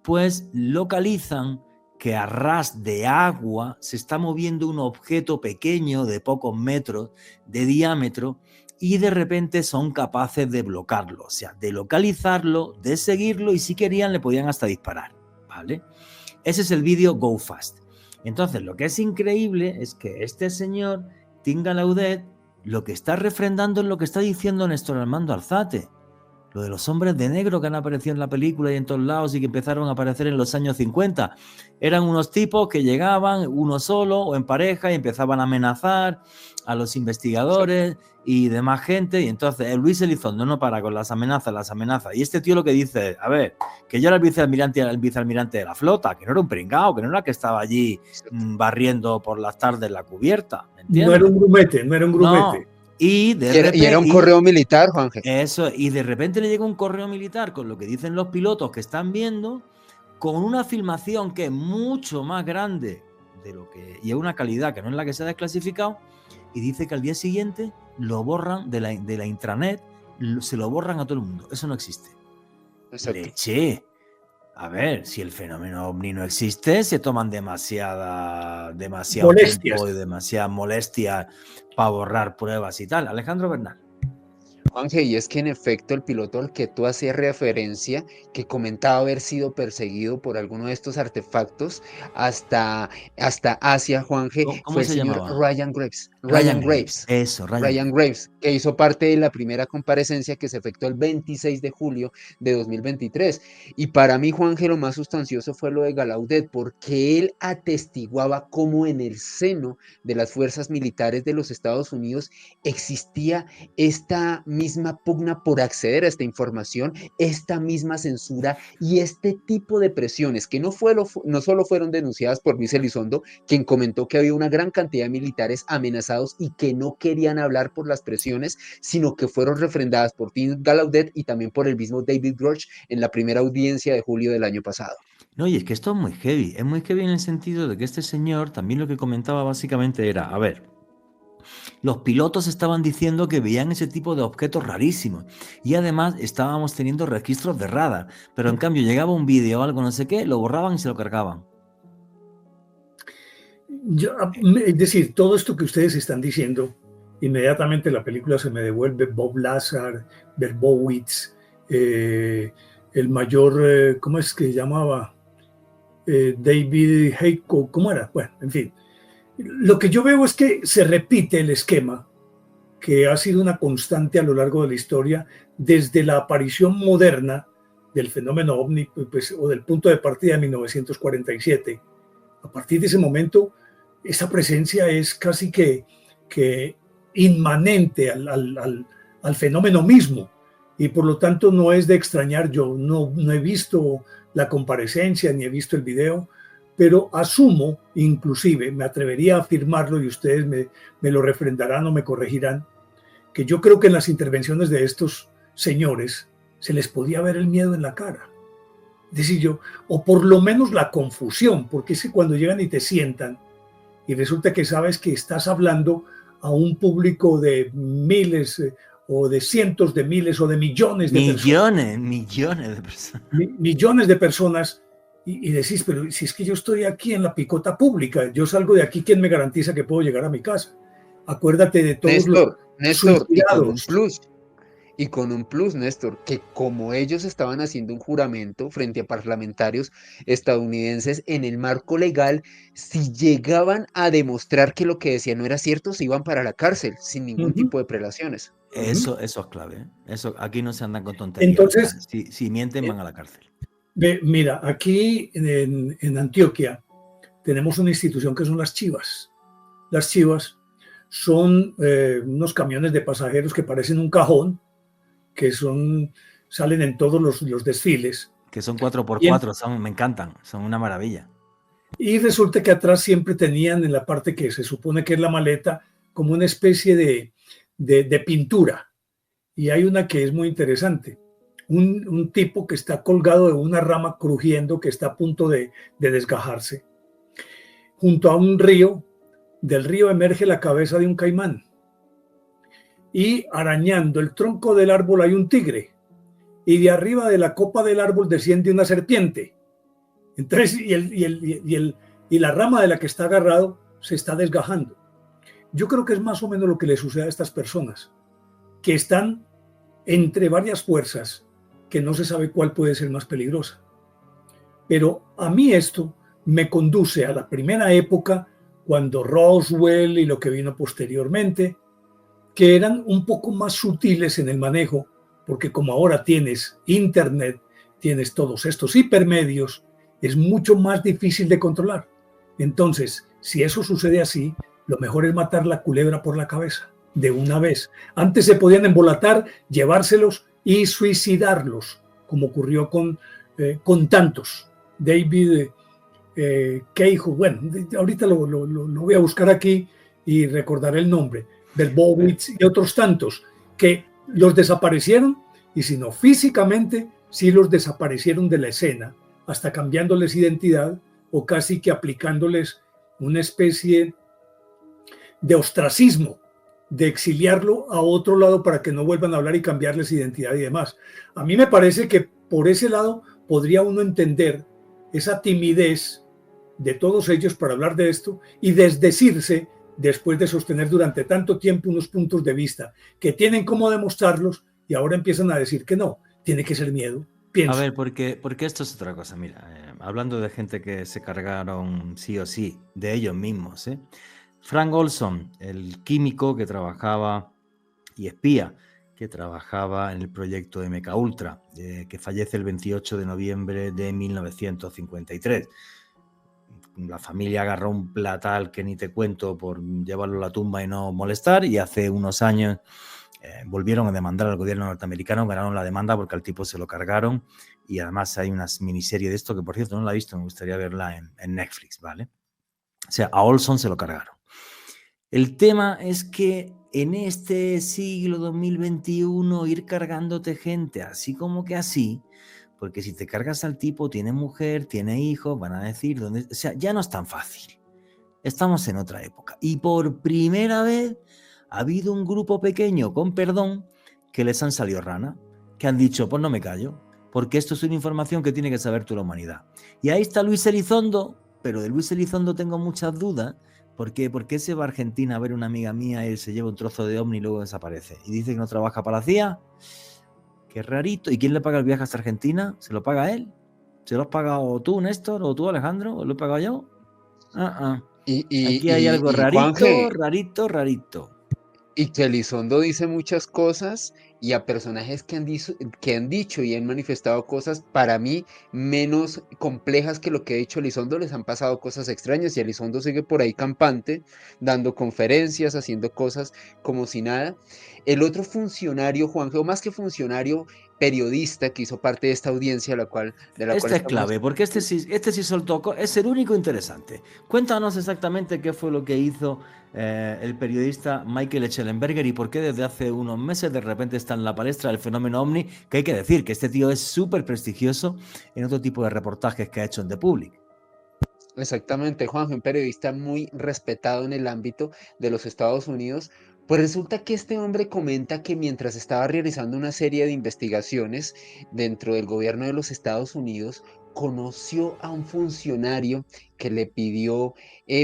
pues localizan que a ras de agua se está moviendo un objeto pequeño de pocos metros de diámetro y de repente son capaces de bloquearlo, o sea, de localizarlo, de seguirlo y si querían le podían hasta disparar, ¿vale? Ese es el vídeo Go Fast. Entonces, lo que es increíble es que este señor, Tim Gallaudet, lo que está refrendando es lo que está diciendo Néstor Armando Alzate. Lo de los hombres de negro que han aparecido en la película y en todos lados y que empezaron a aparecer en los años 50. Eran unos tipos que llegaban uno solo o en pareja y empezaban a amenazar a los investigadores y demás gente. Y entonces Luis Elizondo no para con las amenazas. Y este tío lo que dice es, a ver, que yo era el vicealmirante de la flota, que no era un pringao, que no era que estaba allí barriendo por las tardes la cubierta. ¿Me entiendes? No era un grumete. No. Y era un correo militar, Juanje. Eso, y de repente le llega un correo militar con lo que dicen los pilotos que están viendo, con una filmación que es mucho más grande de lo que y es una calidad que no es la que se ha desclasificado, y dice que al día siguiente lo borran de la intranet, se lo borran a todo el mundo. Eso no existe. Exacto. Leche. A ver, si el fenómeno ovni no existe, se toman demasiado tiempo y demasiada molestia para borrar pruebas y tal. Alejandro Bernal. Juanje, y es que en efecto el piloto al que tú hacías referencia, que comentaba haber sido perseguido por alguno de estos artefactos hasta Asia, Juanje, fue el señor Ryan Graves. Ryan Graves. Eso, Ryan Graves, que hizo parte de la primera comparecencia que se efectuó el 26 de julio de 2023. Y para mí, Juanje, lo más sustancioso fue lo de Gallaudet, porque él atestiguaba cómo en el seno de las fuerzas militares de los Estados Unidos existía esta misma pugna por acceder a esta información, esta misma censura y este tipo de presiones que no solo fueron denunciadas por Luis Elizondo, quien comentó que había una gran cantidad de militares amenazados y que no querían hablar por las presiones, sino que fueron refrendadas por Tim Gallaudet y también por el mismo David Grush en la primera audiencia de julio del año pasado. No, y es que esto es muy heavy en el sentido de que este señor también lo que comentaba básicamente era, a ver, los pilotos estaban diciendo que veían ese tipo de objetos rarísimos y además estábamos teniendo registros de radar, pero en cambio llegaba un vídeo o algo no sé qué, lo borraban y se lo cargaban. Es decir, todo esto que ustedes están diciendo, inmediatamente la película se me devuelve Bob Lazar, Berbowitz, el mayor, ¿cómo es que se llamaba? David Heiko, ¿cómo era? Bueno, en fin. Lo que yo veo es que se repite el esquema que ha sido una constante a lo largo de la historia desde la aparición moderna del fenómeno ovni, pues, o del punto de partida de 1947. A partir de ese momento, esa presencia es casi que inmanente al fenómeno mismo, y por lo tanto no es de extrañar. Yo no he visto la comparecencia ni he visto el video, pero asumo, inclusive me atrevería a afirmarlo y ustedes me lo refrendarán o me corregirán, que yo creo que en las intervenciones de estos señores se les podía ver el miedo en la cara. Es decir, o por lo menos la confusión, porque es que cuando llegan y te sientan y resulta que sabes que estás hablando a un público de miles o de cientos de miles o de millones de personas. Millones de personas. Millones de personas. Y decís, pero si es que yo estoy aquí en la picota pública, yo salgo de aquí, ¿quién me garantiza que puedo llegar a mi casa? Acuérdate de todos Néstor, y con un plus, Néstor, que como ellos estaban haciendo un juramento frente a parlamentarios estadounidenses en el marco legal, si llegaban a demostrar que lo que decían no era cierto, se iban para la cárcel sin ningún tipo de prelaciones. Eso es clave, ¿eh? Eso, aquí no se andan con tonterías. Entonces, si mienten, van a la cárcel. Mira, aquí en Antioquia tenemos una institución que son las chivas. Las chivas son unos camiones de pasajeros que parecen un cajón, que salen en todos los desfiles. Que son 4x4, me encantan, son una maravilla. Y resulta que atrás siempre tenían en la parte que se supone que es la maleta como una especie de pintura. Y hay una que es muy interesante. Un tipo que está colgado de una rama crujiendo, que está a punto de desgajarse. Junto a un río, del río emerge la cabeza de un caimán. Y arañando el tronco del árbol hay un tigre. Y de arriba de la copa del árbol desciende una serpiente. Entonces, y la rama de la que está agarrado se está desgajando. Yo creo que es más o menos lo que le sucede a estas personas, que están entre varias fuerzas, que no se sabe cuál puede ser más peligrosa. Pero a mí esto me conduce a la primera época, cuando Roswell y lo que vino posteriormente, que eran un poco más sutiles en el manejo, porque como ahora tienes internet, tienes todos estos hipermedios, es mucho más difícil de controlar. Entonces, si eso sucede así, lo mejor es matar la culebra por la cabeza, de una vez. Antes se podían embolatar, llevárselos y suicidarlos, como ocurrió con tantos. David Keijo, bueno, ahorita lo voy a buscar aquí y recordaré el nombre, Berbowitz y otros tantos, que los desaparecieron, y si no físicamente, sí los desaparecieron de la escena, hasta cambiándoles identidad o casi que aplicándoles una especie de ostracismo, de exiliarlo a otro lado para que no vuelvan a hablar y cambiarles identidad y demás. A mí me parece que por ese lado podría uno entender esa timidez de todos ellos para hablar de esto y desdecirse después de sostener durante tanto tiempo unos puntos de vista que tienen cómo demostrarlos y ahora empiezan a decir que no, tiene que ser miedo. Pienso. A ver, porque esto es otra cosa. Mira, hablando de gente que se cargaron sí o sí, de ellos mismos, ¿eh? Frank Olson, el químico que trabajaba y espía que trabajaba en el proyecto MKUltra, que fallece el 28 de noviembre de 1953. La familia agarró un platal que ni te cuento por llevarlo a la tumba y no molestar, y hace unos años volvieron a demandar al gobierno norteamericano, ganaron la demanda porque al tipo se lo cargaron y además hay una miniserie de esto que, por cierto, no la he visto, me gustaría verla en Netflix, ¿vale? O sea, a Olson se lo cargaron. El tema es que en este siglo 2021 ir cargándote gente así como que así, porque si te cargas al tipo, tiene mujer, tiene hijos, van a decir, ¿dónde? O sea, ya no es tan fácil. Estamos en otra época. Y por primera vez ha habido un grupo pequeño, con perdón, que les han salido rana, que han dicho, pues no me callo, porque esto es una información que tiene que saber toda la humanidad. Y ahí está Luis Elizondo, pero de Luis Elizondo tengo muchas dudas. ¿Por qué? Porque se va a Argentina a ver una amiga mía y se lleva un trozo de ovni y luego desaparece. Y dice que no trabaja para la CIA. Qué rarito. ¿Y quién le paga el viaje hasta Argentina? ¿Se lo paga él? ¿Se lo has pagado tú, Néstor? ¿O tú, Alejandro? ¿O lo he pagado yo? Aquí hay algo rarito, Juanje, rarito. y que Elizondo dice muchas cosas y a personajes que han dicho y han manifestado cosas para mí menos complejas que lo que ha dicho Elizondo, les han pasado cosas extrañas y Elizondo sigue por ahí campante, dando conferencias, haciendo cosas como si nada. El otro funcionario, Juanje, o más que funcionario, periodista que hizo parte de esta audiencia, de la cual Este es estamos... clave, porque este sí soltó, es el único interesante. Cuéntanos exactamente qué fue lo que hizo el periodista Michael Schellenberger y por qué desde hace unos meses de repente está en la palestra del fenómeno OVNI, que hay que decir que este tío es súper prestigioso en otro tipo de reportajes que ha hecho en The Public. Exactamente, Juanjo, un periodista muy respetado en el ámbito de los Estados Unidos. Pues resulta que este hombre comenta que mientras estaba realizando una serie de investigaciones dentro del gobierno de los Estados Unidos, conoció a un funcionario que le pidió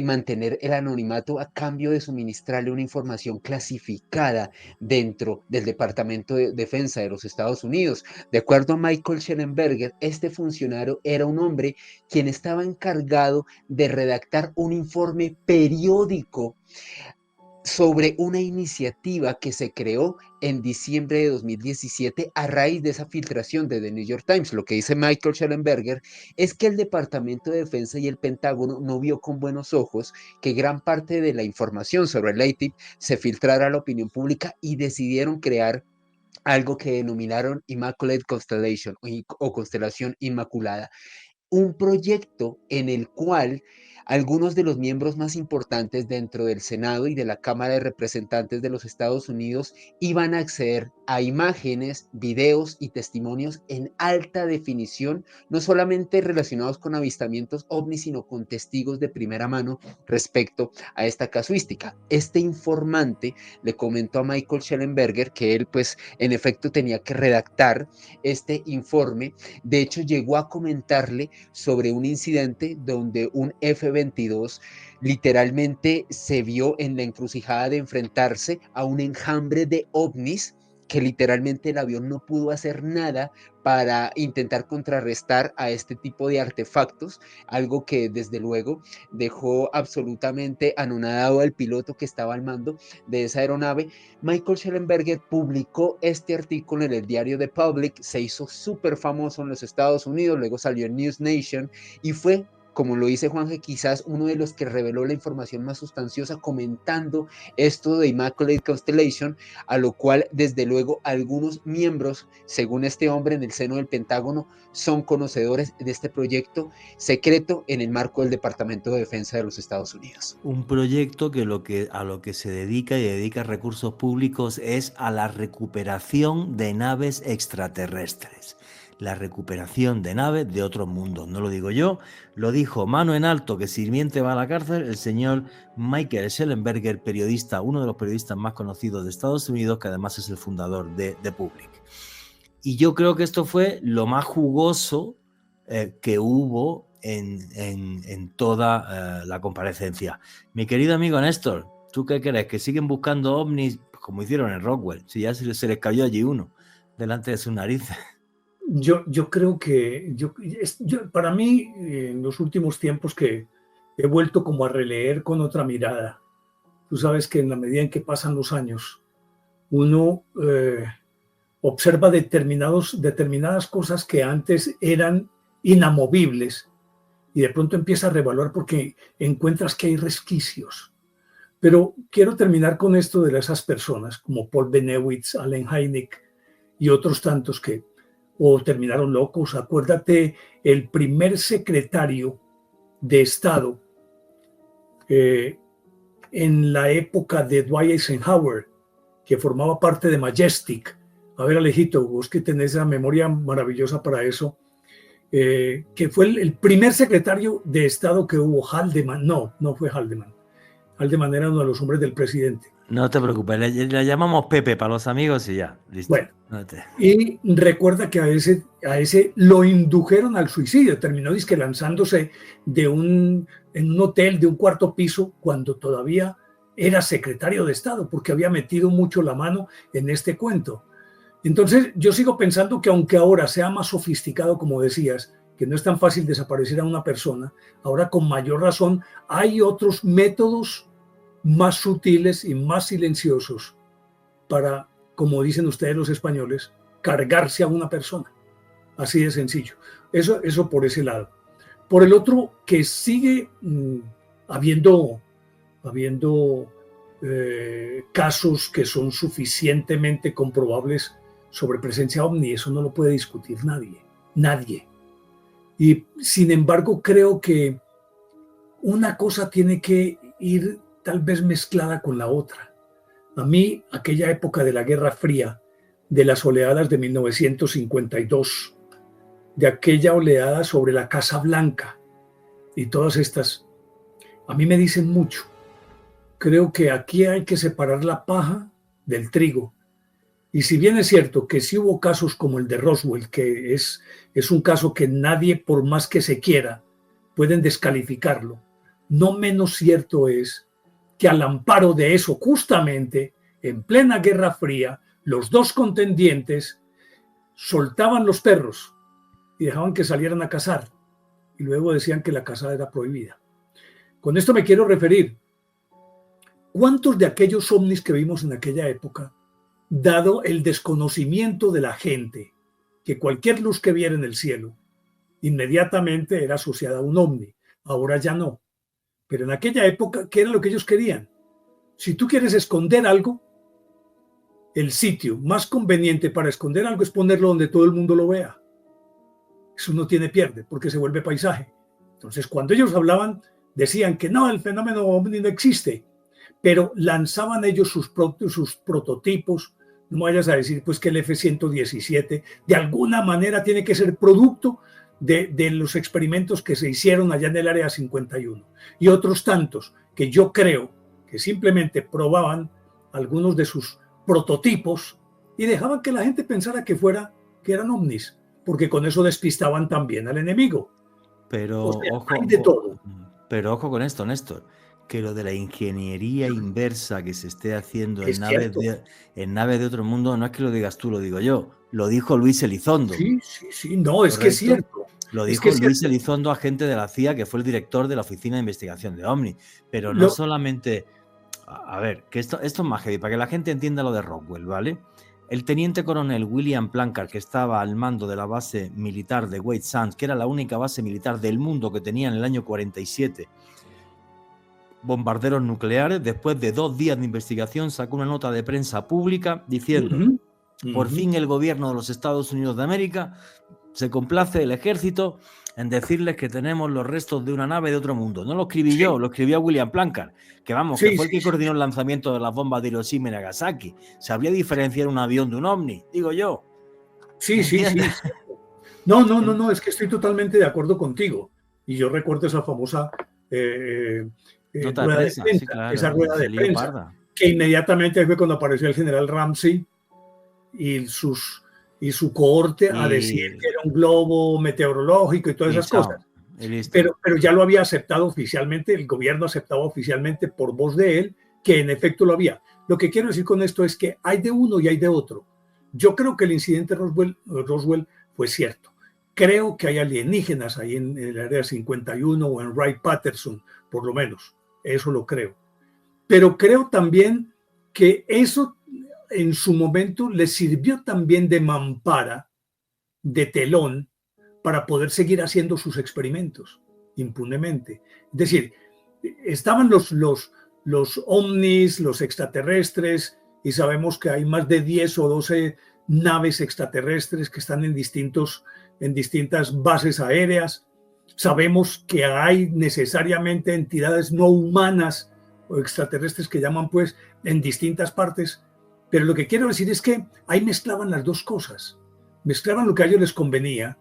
mantener el anonimato a cambio de suministrarle una información clasificada dentro del Departamento de Defensa de los Estados Unidos. De acuerdo a Michael Schellenberger, este funcionario era un hombre quien estaba encargado de redactar un informe periódico sobre una iniciativa que se creó en diciembre de 2017 a raíz de esa filtración de The New York Times. Lo que dice Michael Schellenberger es que el Departamento de Defensa y el Pentágono no vio con buenos ojos que gran parte de la información sobre el ATIP se filtrara a la opinión pública y decidieron crear algo que denominaron Immaculate Constellation o Constelación Inmaculada, un proyecto en el cual algunos de los miembros más importantes dentro del Senado y de la Cámara de Representantes de los Estados Unidos iban a acceder a imágenes, videos y testimonios en alta definición, no solamente relacionados con avistamientos ovni, sino con testigos de primera mano respecto a esta casuística. Este informante le comentó a Michael Schellenberger que él, pues, en efecto tenía que redactar este informe. De hecho, llegó a comentarle sobre un incidente donde un F-22 literalmente se vio en la encrucijada de enfrentarse a un enjambre de ovnis, que literalmente el avión no pudo hacer nada para intentar contrarrestar a este tipo de artefactos, algo que desde luego dejó absolutamente anonadado al piloto que estaba al mando de esa aeronave. Michael Schellenberger publicó este artículo en el diario The Public, se hizo súper famoso en los Estados Unidos, luego salió en News Nation y fue, como lo dice Juanje, quizás uno de los que reveló la información más sustanciosa comentando esto de Immaculate Constellation, a lo cual desde luego algunos miembros, según este hombre en el seno del Pentágono, son conocedores de este proyecto secreto en el marco del Departamento de Defensa de los Estados Unidos. Un proyecto que a lo que se dedica y dedica recursos públicos es a la recuperación de naves extraterrestres. La recuperación de naves de otros mundos. No lo digo yo, lo dijo mano en alto, que sirviente va a la cárcel, el señor Michael Schellenberger, periodista, uno de los periodistas más conocidos de Estados Unidos, que además es el fundador de The Public. Y yo creo que esto fue lo más jugoso que hubo en toda la comparecencia. Mi querido amigo Néstor, ¿tú qué crees? ¿Que siguen buscando ovnis como hicieron en Roswell? Si ya se les cayó allí uno delante de sus narices. Yo creo que para mí, en los últimos tiempos que he vuelto como a releer con otra mirada, tú sabes que en la medida en que pasan los años, uno observa determinadas cosas que antes eran inamovibles y de pronto empieza a revaluar porque encuentras que hay resquicios. Pero quiero terminar con esto de esas personas como Paul Benewitz, Allen Hynek y otros tantos que o terminaron locos. Acuérdate, el primer secretario de Estado en la época de Dwight Eisenhower, que formaba parte de Majestic. A ver, Alejito, vos que tenés la memoria maravillosa para eso, que fue el primer secretario de Estado que hubo, Haldeman. No fue Haldeman. Haldeman era uno de los hombres del presidente. No te preocupes, le llamamos Pepe para los amigos y ya, listo. Bueno, y recuerda que a ese lo indujeron al suicidio, terminó dizque lanzándose en un hotel de un cuarto piso cuando todavía era secretario de Estado, porque había metido mucho la mano en este cuento. Entonces yo sigo pensando que aunque ahora sea más sofisticado, como decías, que no es tan fácil desaparecer a una persona, ahora con mayor razón hay otros métodos más sutiles y más silenciosos para, como dicen ustedes los españoles, cargarse a una persona. Así de sencillo. Eso por ese lado. Por el otro, que sigue habiendo casos que son suficientemente comprobables sobre presencia ovni, eso no lo puede discutir nadie. Y sin embargo, creo que una cosa tiene que ir tal vez mezclada con la otra. A mí, aquella época de la Guerra Fría, de las oleadas de 1952, de aquella oleada sobre la Casa Blanca y todas estas, a mí me dicen mucho. Creo que aquí hay que separar la paja del trigo. Y si bien es cierto que sí hubo casos como el de Roswell, que es un caso que nadie, por más que se quiera, pueden descalificarlo, no menos cierto es que al amparo de eso, justamente en plena Guerra Fría, los dos contendientes soltaban los perros y dejaban que salieran a cazar. Y luego decían que la caza era prohibida. Con esto me quiero referir. ¿Cuántos de aquellos ovnis que vimos en aquella época, dado el desconocimiento de la gente, que cualquier luz que viera en el cielo, inmediatamente era asociada a un ovni? Ahora ya no. Pero en aquella época, ¿qué era lo que ellos querían? Si tú quieres esconder algo, el sitio más conveniente para esconder algo es ponerlo donde todo el mundo lo vea. Eso no tiene pierde, porque se vuelve paisaje. Entonces, cuando ellos hablaban, decían que no, el fenómeno ovni no existe, pero lanzaban ellos sus prototipos. No vayas a decir pues que el F-117 de alguna manera tiene que ser producto de los experimentos que se hicieron allá en el Área 51 y otros tantos que yo creo que simplemente probaban algunos de sus prototipos y dejaban que la gente pensara que eran ovnis, porque con eso despistaban también al enemigo. Pero, o sea, hay de todo. Pero ojo con esto, Néstor, que lo de la ingeniería inversa que se esté haciendo en naves de otro mundo, no es que lo digas tú, lo digo yo. Lo dijo Luis Elizondo. Sí, no, es que es cierto. Lo dijo Luis Elizondo, agente de la CIA, que fue el director de la Oficina de Investigación de OVNI. Pero no solamente... A ver, que esto es más heavy, para que la gente entienda lo de Roswell, ¿vale? El teniente coronel William Plancard, que estaba al mando de la base militar de White Sands, que era la única base militar del mundo que tenía en el año 47 bombarderos nucleares, después de 2 días de investigación sacó una nota de prensa pública diciendo por fin el gobierno de los Estados Unidos de América se complace el ejército en decirles que tenemos los restos de una nave de otro mundo. No lo escribí yo, lo escribió William Plancard, que que fue el que coordinó el lanzamiento de las bombas de Hiroshima y Nagasaki. ¿Sabría diferenciar un avión de un ovni? Digo yo. Sí. No, es que estoy totalmente de acuerdo contigo. Y yo recuerdo esa famosa rueda de prensa, esa rueda de prensa, que inmediatamente fue cuando apareció el general Ramsey y su cohorte a decir que era un globo meteorológico y todas esas cosas. Pero ya lo había aceptado oficialmente, el gobierno aceptaba oficialmente por voz de él que en efecto lo había. Lo que quiero decir con esto es que hay de uno y hay de otro. Yo creo que el incidente Roswell fue cierto. Creo que hay alienígenas ahí en el Área 51 o en Wright-Patterson, por lo menos. Eso lo creo. Pero creo también que eso en su momento le sirvió también de mampara, de telón, para poder seguir haciendo sus experimentos impunemente. Es decir, estaban los los ovnis, los extraterrestres, y sabemos que hay más de 10 o 12 naves extraterrestres que están en distintas bases aéreas. Sabemos que hay necesariamente entidades no humanas o extraterrestres que llaman pues en distintas partes, pero lo que quiero decir es que ahí mezclaban las dos cosas, mezclaban lo que a ellos les convenía,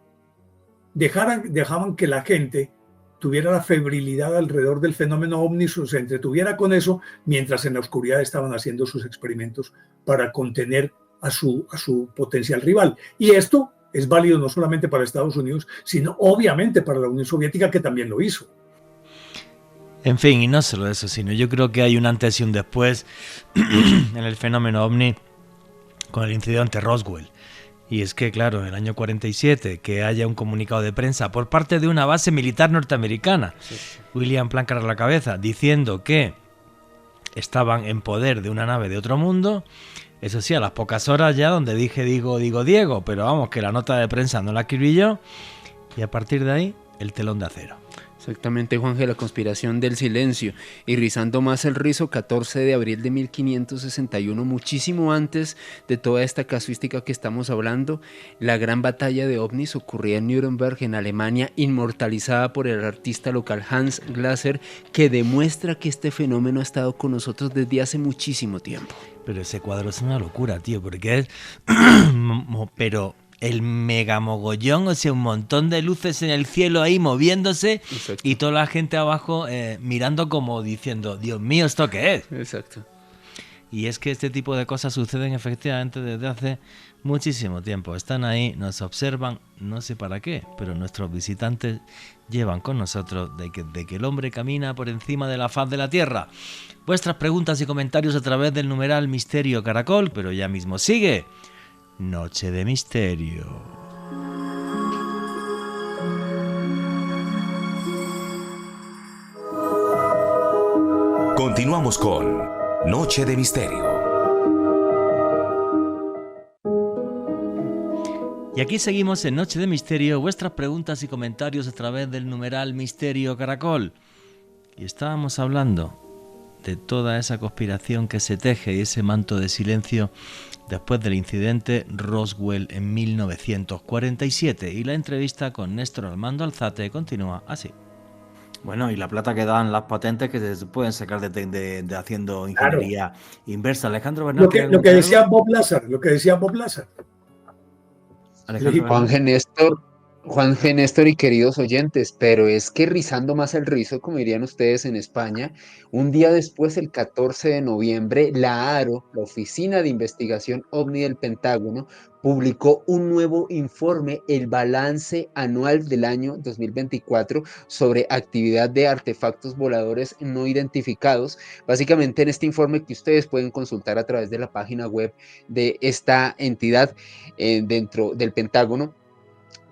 dejaban que la gente tuviera la febrilidad alrededor del fenómeno ovni, se entretuviera con eso, mientras en la oscuridad estaban haciendo sus experimentos para contener a su potencial rival. Y esto es válido no solamente para Estados Unidos, sino obviamente para la Unión Soviética, que también lo hizo. En fin, y no solo eso, sino yo creo que hay un antes y un después en el fenómeno ovni con el incidente Roswell. Y es que, claro, en el año 47, que haya un comunicado de prensa por parte de una base militar norteamericana, William Planker a la cabeza, diciendo que estaban en poder de una nave de otro mundo. Eso sí, a las pocas horas ya donde Diego, pero vamos, que la nota de prensa no la escribí yo, y a partir de ahí, el telón de acero. Exactamente, Juanje, la conspiración del silencio, y rizando más el rizo, 14 de abril de 1561, muchísimo antes de toda esta casuística que estamos hablando, la gran batalla de ovnis ocurría en Nuremberg, en Alemania, inmortalizada por el artista local Hans Glasser, que demuestra que este fenómeno ha estado con nosotros desde hace muchísimo tiempo. Pero ese cuadro es una locura, tío, porque es... pero... el mega mogollón, o sea, un montón de luces en el cielo ahí moviéndose. Exacto. Y toda la gente abajo mirando como diciendo, Dios mío, ¿esto qué es? Exacto. Y es que este tipo de cosas suceden efectivamente desde hace muchísimo tiempo. Están ahí, nos observan, no sé para qué, pero nuestros visitantes llevan con nosotros de que el hombre camina por encima de la faz de la tierra. Vuestras preguntas y comentarios a través del numeral Misterio Caracol, pero ya mismo sigue Noche de Misterio. Continuamos con Noche de Misterio. Y aquí seguimos en Noche de Misterio, vuestras preguntas y comentarios a través del numeral Misterio Caracol. Y estábamos hablando de toda esa conspiración que se teje y ese manto de silencio después del incidente Roswell en 1947. Y la entrevista con Néstor Armando Alzate continúa así. Bueno, y la plata que dan las patentes que se pueden sacar de haciendo ingeniería inversa. Alejandro Bernal. Lo que decía Bob Lazar, Juan G. Néstor y queridos oyentes, pero es que rizando más el rizo, como dirían ustedes en España, un día después, el 14 de noviembre, la AARO, la Oficina de Investigación OVNI del Pentágono, publicó un nuevo informe, el balance anual del año 2024 sobre actividad de artefactos voladores no identificados. Básicamente en este informe que ustedes pueden consultar a través de la página web de esta entidad dentro del Pentágono,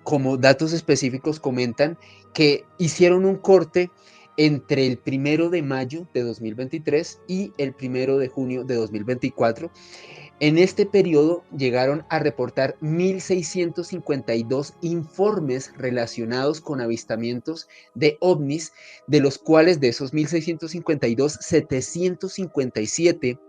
como datos específicos comentan que hicieron un corte entre el 1 de mayo de 2023 y el 1 de junio de 2024. En este periodo llegaron a reportar 1.652 informes relacionados con avistamientos de ovnis, de los cuales de esos 1.652, 757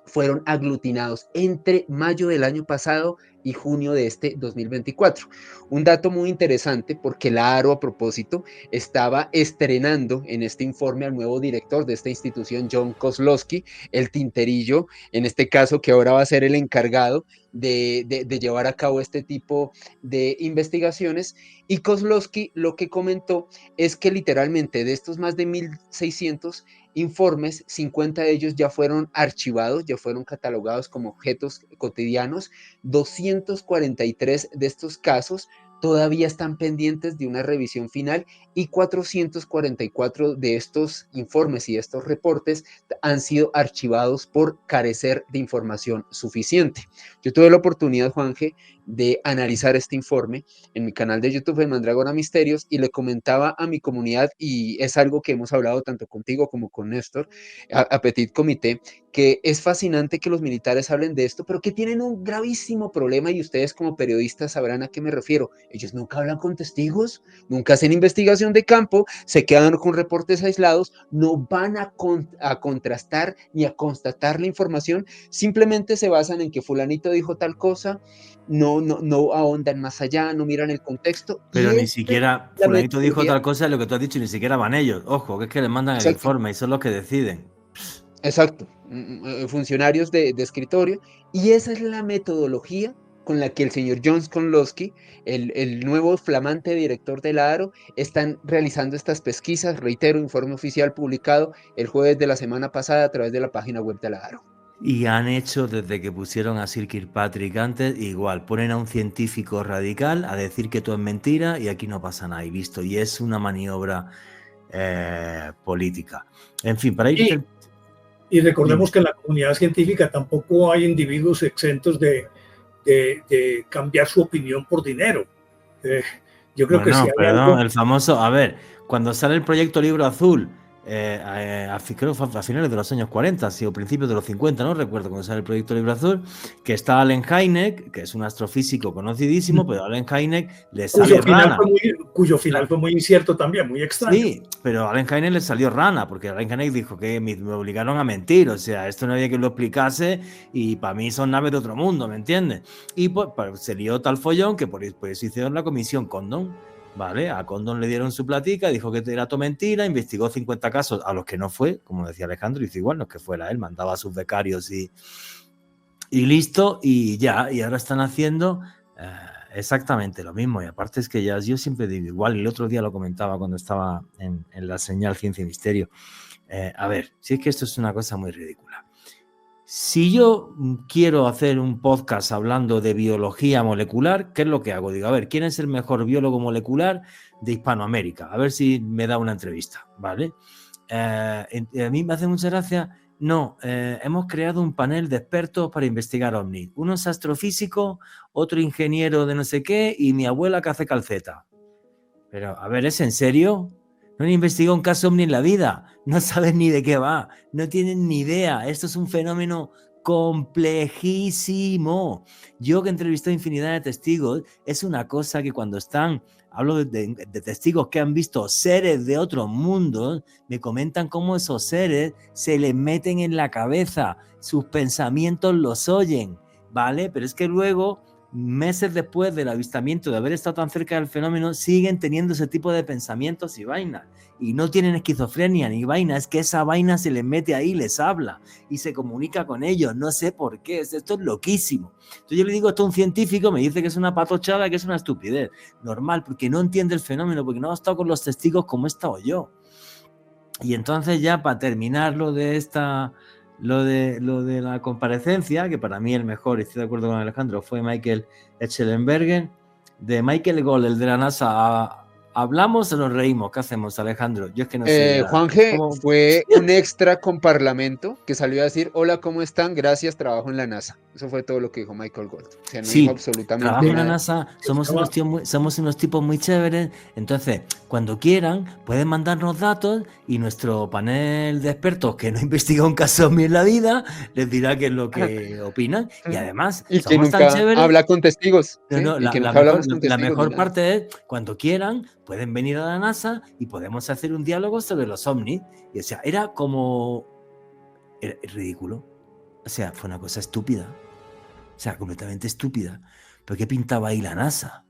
fueron aglutinados entre mayo del año pasado y junio de este 2024. Un dato muy interesante porque la AARO, a propósito, estaba estrenando en este informe al nuevo director de esta institución, John Kozlowski, el tinterillo, en este caso, que ahora va a ser el encargado de llevar a cabo este tipo de investigaciones. Y Kozlowski lo que comentó es que literalmente de estos más de 1.600 informes, 50 de ellos ya fueron archivados, ya fueron catalogados como objetos cotidianos. 243 de estos casos todavía están pendientes de una revisión final y 444 de estos informes y estos reportes han sido archivados por carecer de información suficiente. Yo tuve la oportunidad, Juanje, de analizar este informe en mi canal de YouTube de Mandrágora Misterios y le comentaba a mi comunidad, y es algo que hemos hablado tanto contigo como con Néstor, a Petit Comité, que es fascinante que los militares hablen de esto, pero que tienen un gravísimo problema, y ustedes como periodistas sabrán a qué me refiero. Ellos nunca hablan con testigos, nunca hacen investigación de campo, se quedan con reportes aislados, no van a contrastar ni a constatar la información, simplemente se basan en que fulanito dijo tal cosa, no ahondan más allá, no miran el contexto. Pero ni siquiera fulanito dijo tal cosa, lo que tú has dicho, ni siquiera van ellos. Ojo, que es que les mandan el informe y son los que deciden. Exacto, funcionarios de escritorio, y esa es la metodología con la que el señor John Konlowski, el nuevo flamante director de la AARO, están realizando estas pesquisas. Reitero, informe oficial publicado el jueves de la semana pasada a través de la página web de la AARO. Y han hecho, desde que pusieron a Sir Kirkpatrick antes, igual, ponen a un científico radical a decir que todo es mentira y aquí no pasa nada, y listo. Y es una maniobra política. En fin, para ir... Y recordemos que en la comunidad científica tampoco hay individuos exentos de cambiar su opinión por dinero. Yo creo que sí. Perdón, el famoso, a ver, cuando sale el proyecto Libro Azul, creo a finales de los años 40, sí, o principios de los 50, no recuerdo cuando sale el proyecto Libro Azul, que está Allen Hynek, que es un astrofísico conocidísimo, pero a Allen Hynek le salió rana. Cuyo final fue muy incierto también, muy extraño. Sí, pero a Allen Hynek le salió rana, porque Allen Hynek dijo que me obligaron a mentir, o sea, esto no había que lo explicase y para mí son naves de otro mundo, ¿me entiendes? Y pues se lió tal follón que por eso hicieron la comisión Condon. Vale, a Condon le dieron su platica, dijo que era todo mentira, investigó 50 casos a los que no fue, como decía Alejandro, y dice igual, no es que fuera él, mandaba a sus becarios y listo, y ya, y ahora están haciendo exactamente lo mismo. Y aparte es que ya yo siempre digo igual, y el otro día lo comentaba cuando estaba en la señal Ciencia y Misterio, a ver, si es que esto es una cosa muy ridícula. Si yo quiero hacer un podcast hablando de biología molecular, ¿qué es lo que hago? Digo, a ver, ¿quién es el mejor biólogo molecular de Hispanoamérica? A ver si me da una entrevista, ¿vale? A mí me hace mucha gracia. No, hemos creado un panel de expertos para investigar ovnis. Uno es astrofísico, otro ingeniero de no sé qué y mi abuela que hace calceta. Pero, a ver, ¿es en serio? No han investigado un caso ovni en la vida, no saben ni de qué va, no tienen ni idea. Esto es un fenómeno complejísimo. Yo que he entrevistado infinidad de testigos, es una cosa que cuando están, hablo de testigos que han visto seres de otros mundos, me comentan cómo esos seres se les meten en la cabeza, sus pensamientos los oyen, ¿vale? Pero es que luego, meses después del avistamiento, de haber estado tan cerca del fenómeno, siguen teniendo ese tipo de pensamientos y vainas. Y no tienen esquizofrenia ni vaina, es que esa vaina se les mete ahí, les habla y se comunica con ellos. No sé por qué, esto es loquísimo. Entonces yo le digo esto a un científico, me dice que es una patochada, que es una estupidez. Normal, porque no entiende el fenómeno, porque no ha estado con los testigos como he estado yo. Y entonces ya para terminar lo de la comparecencia, que para mí el mejor, y estoy de acuerdo con Alejandro, fue Michael Schellenberger. De Michael Gold, el de la NASA, ¿hablamos o nos reímos? ¿Qué hacemos, Alejandro? Yo es que no sé. Juanje fue un extra con Parlamento que salió a decir, hola, ¿cómo están? Gracias, trabajo en la NASA. Eso fue todo lo que dijo Michael Gold. O sea, no dijo absolutamente trabajo nada. en la NASA, somos unos tipos muy chéveres. Entonces, cuando quieran, pueden mandarnos datos y nuestro panel de expertos que no investiga un caso ovni en la vida les dirá qué es lo que opinan. Y además, y que somos nunca tan chéveres. habla con testigos. La mejor parte es, cuando quieran, pueden venir a la NASA y podemos hacer un diálogo sobre los ovnis. Y o sea, era ridículo. O sea, fue una cosa estúpida. O sea, completamente estúpida. ¿Pero qué pintaba ahí la NASA?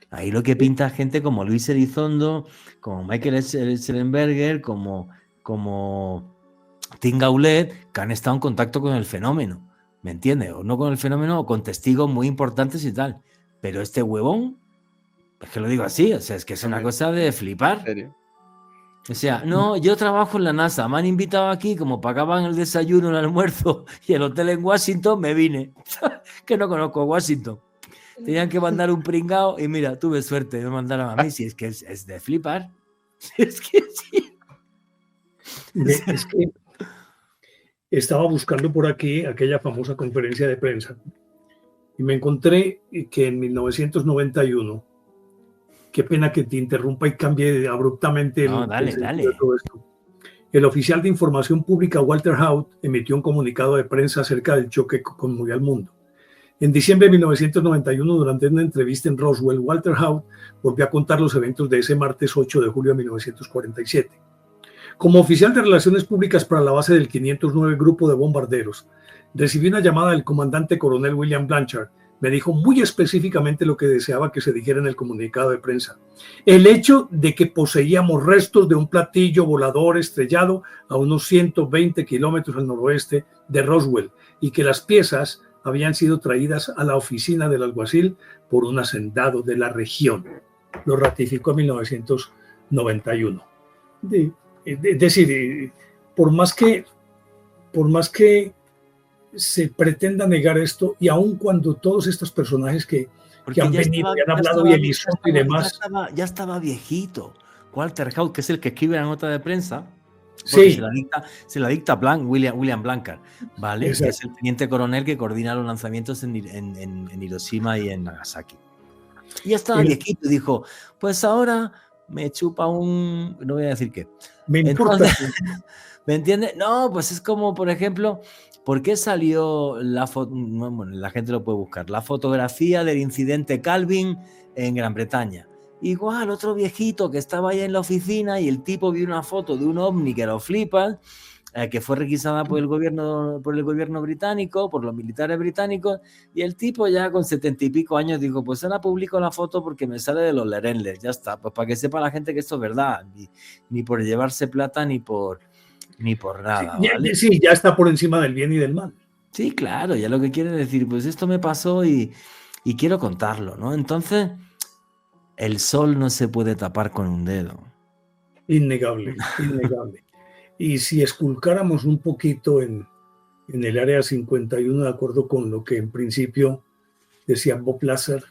Ahí lo que pinta gente como Luis Elizondo, como Michael Schellenberger, como Tim Gaulet, que han estado en contacto con el fenómeno. ¿Me entiendes? O no con el fenómeno, o con testigos muy importantes y tal. Pero este huevón, es que lo digo así, o sea, es que es una cosa de flipar. ¿En serio? O sea, no, yo trabajo en la NASA, me han invitado aquí, como pagaban el desayuno, el almuerzo y el hotel en Washington, me vine. Que no conozco Washington. Tenían que mandar un pringao y mira, tuve suerte, me mandaron a mí, si es que es de flipar. Es que sí. Es que estaba buscando por aquí aquella famosa conferencia de prensa y me encontré que en 1991, qué pena que te interrumpa y cambie abruptamente Dale. de todo esto. El oficial de información pública Walter Haut emitió un comunicado de prensa acerca del choque que conmovió al mundo. En diciembre de 1991, durante una entrevista en Roswell, Walter Haut volvió a contar los eventos de ese martes 8 de julio de 1947. Como oficial de Relaciones Públicas para la base del 509 Grupo de Bombarderos, recibí una llamada del comandante coronel William Blanchard. Me dijo muy específicamente lo que deseaba que se dijera en el comunicado de prensa. El hecho de que poseíamos restos de un platillo volador estrellado a unos 120 kilómetros al noroeste de Roswell y que las piezas habían sido traídas a la oficina del alguacil por un hacendado de la región. Lo ratificó en 1991. Es decir, por más que se pretenda negar esto, y aun cuando todos estos personajes que han venido y han hablado y el y demás... Ya estaba viejito. Walter Haut, que es el que escribe la nota de prensa, sí, se la dicta William Blanchard, ¿vale? Que es el teniente coronel que coordina los lanzamientos en Hiroshima y en Nagasaki. Y ya estaba viejito y dijo, pues ahora me chupa un... No voy a decir qué. Me importa. Entonces, ¿me entiendes? No, pues es como, por ejemplo, ¿por qué salió la foto? Bueno, la gente lo puede buscar. La fotografía del incidente Calvin en Gran Bretaña. Igual, otro viejito que estaba ahí en la oficina y el tipo vio una foto de un ovni que lo flipa, que fue requisada por el gobierno británico, por los militares británicos, y el tipo ya con 70 y pico años dijo, pues ahora publico la foto porque me sale de los lerenles, ya está, pues para que sepa la gente que esto es verdad, ni por llevarse plata ni por nada. ¿Vale? Sí, ya está por encima del bien y del mal. Sí, claro, ya lo que quiere decir, pues esto me pasó y quiero contarlo, ¿no? Entonces, el sol no se puede tapar con un dedo. Innegable. Y si esculcáramos un poquito en el área 51, de acuerdo con lo que en principio decía Bob Lazar,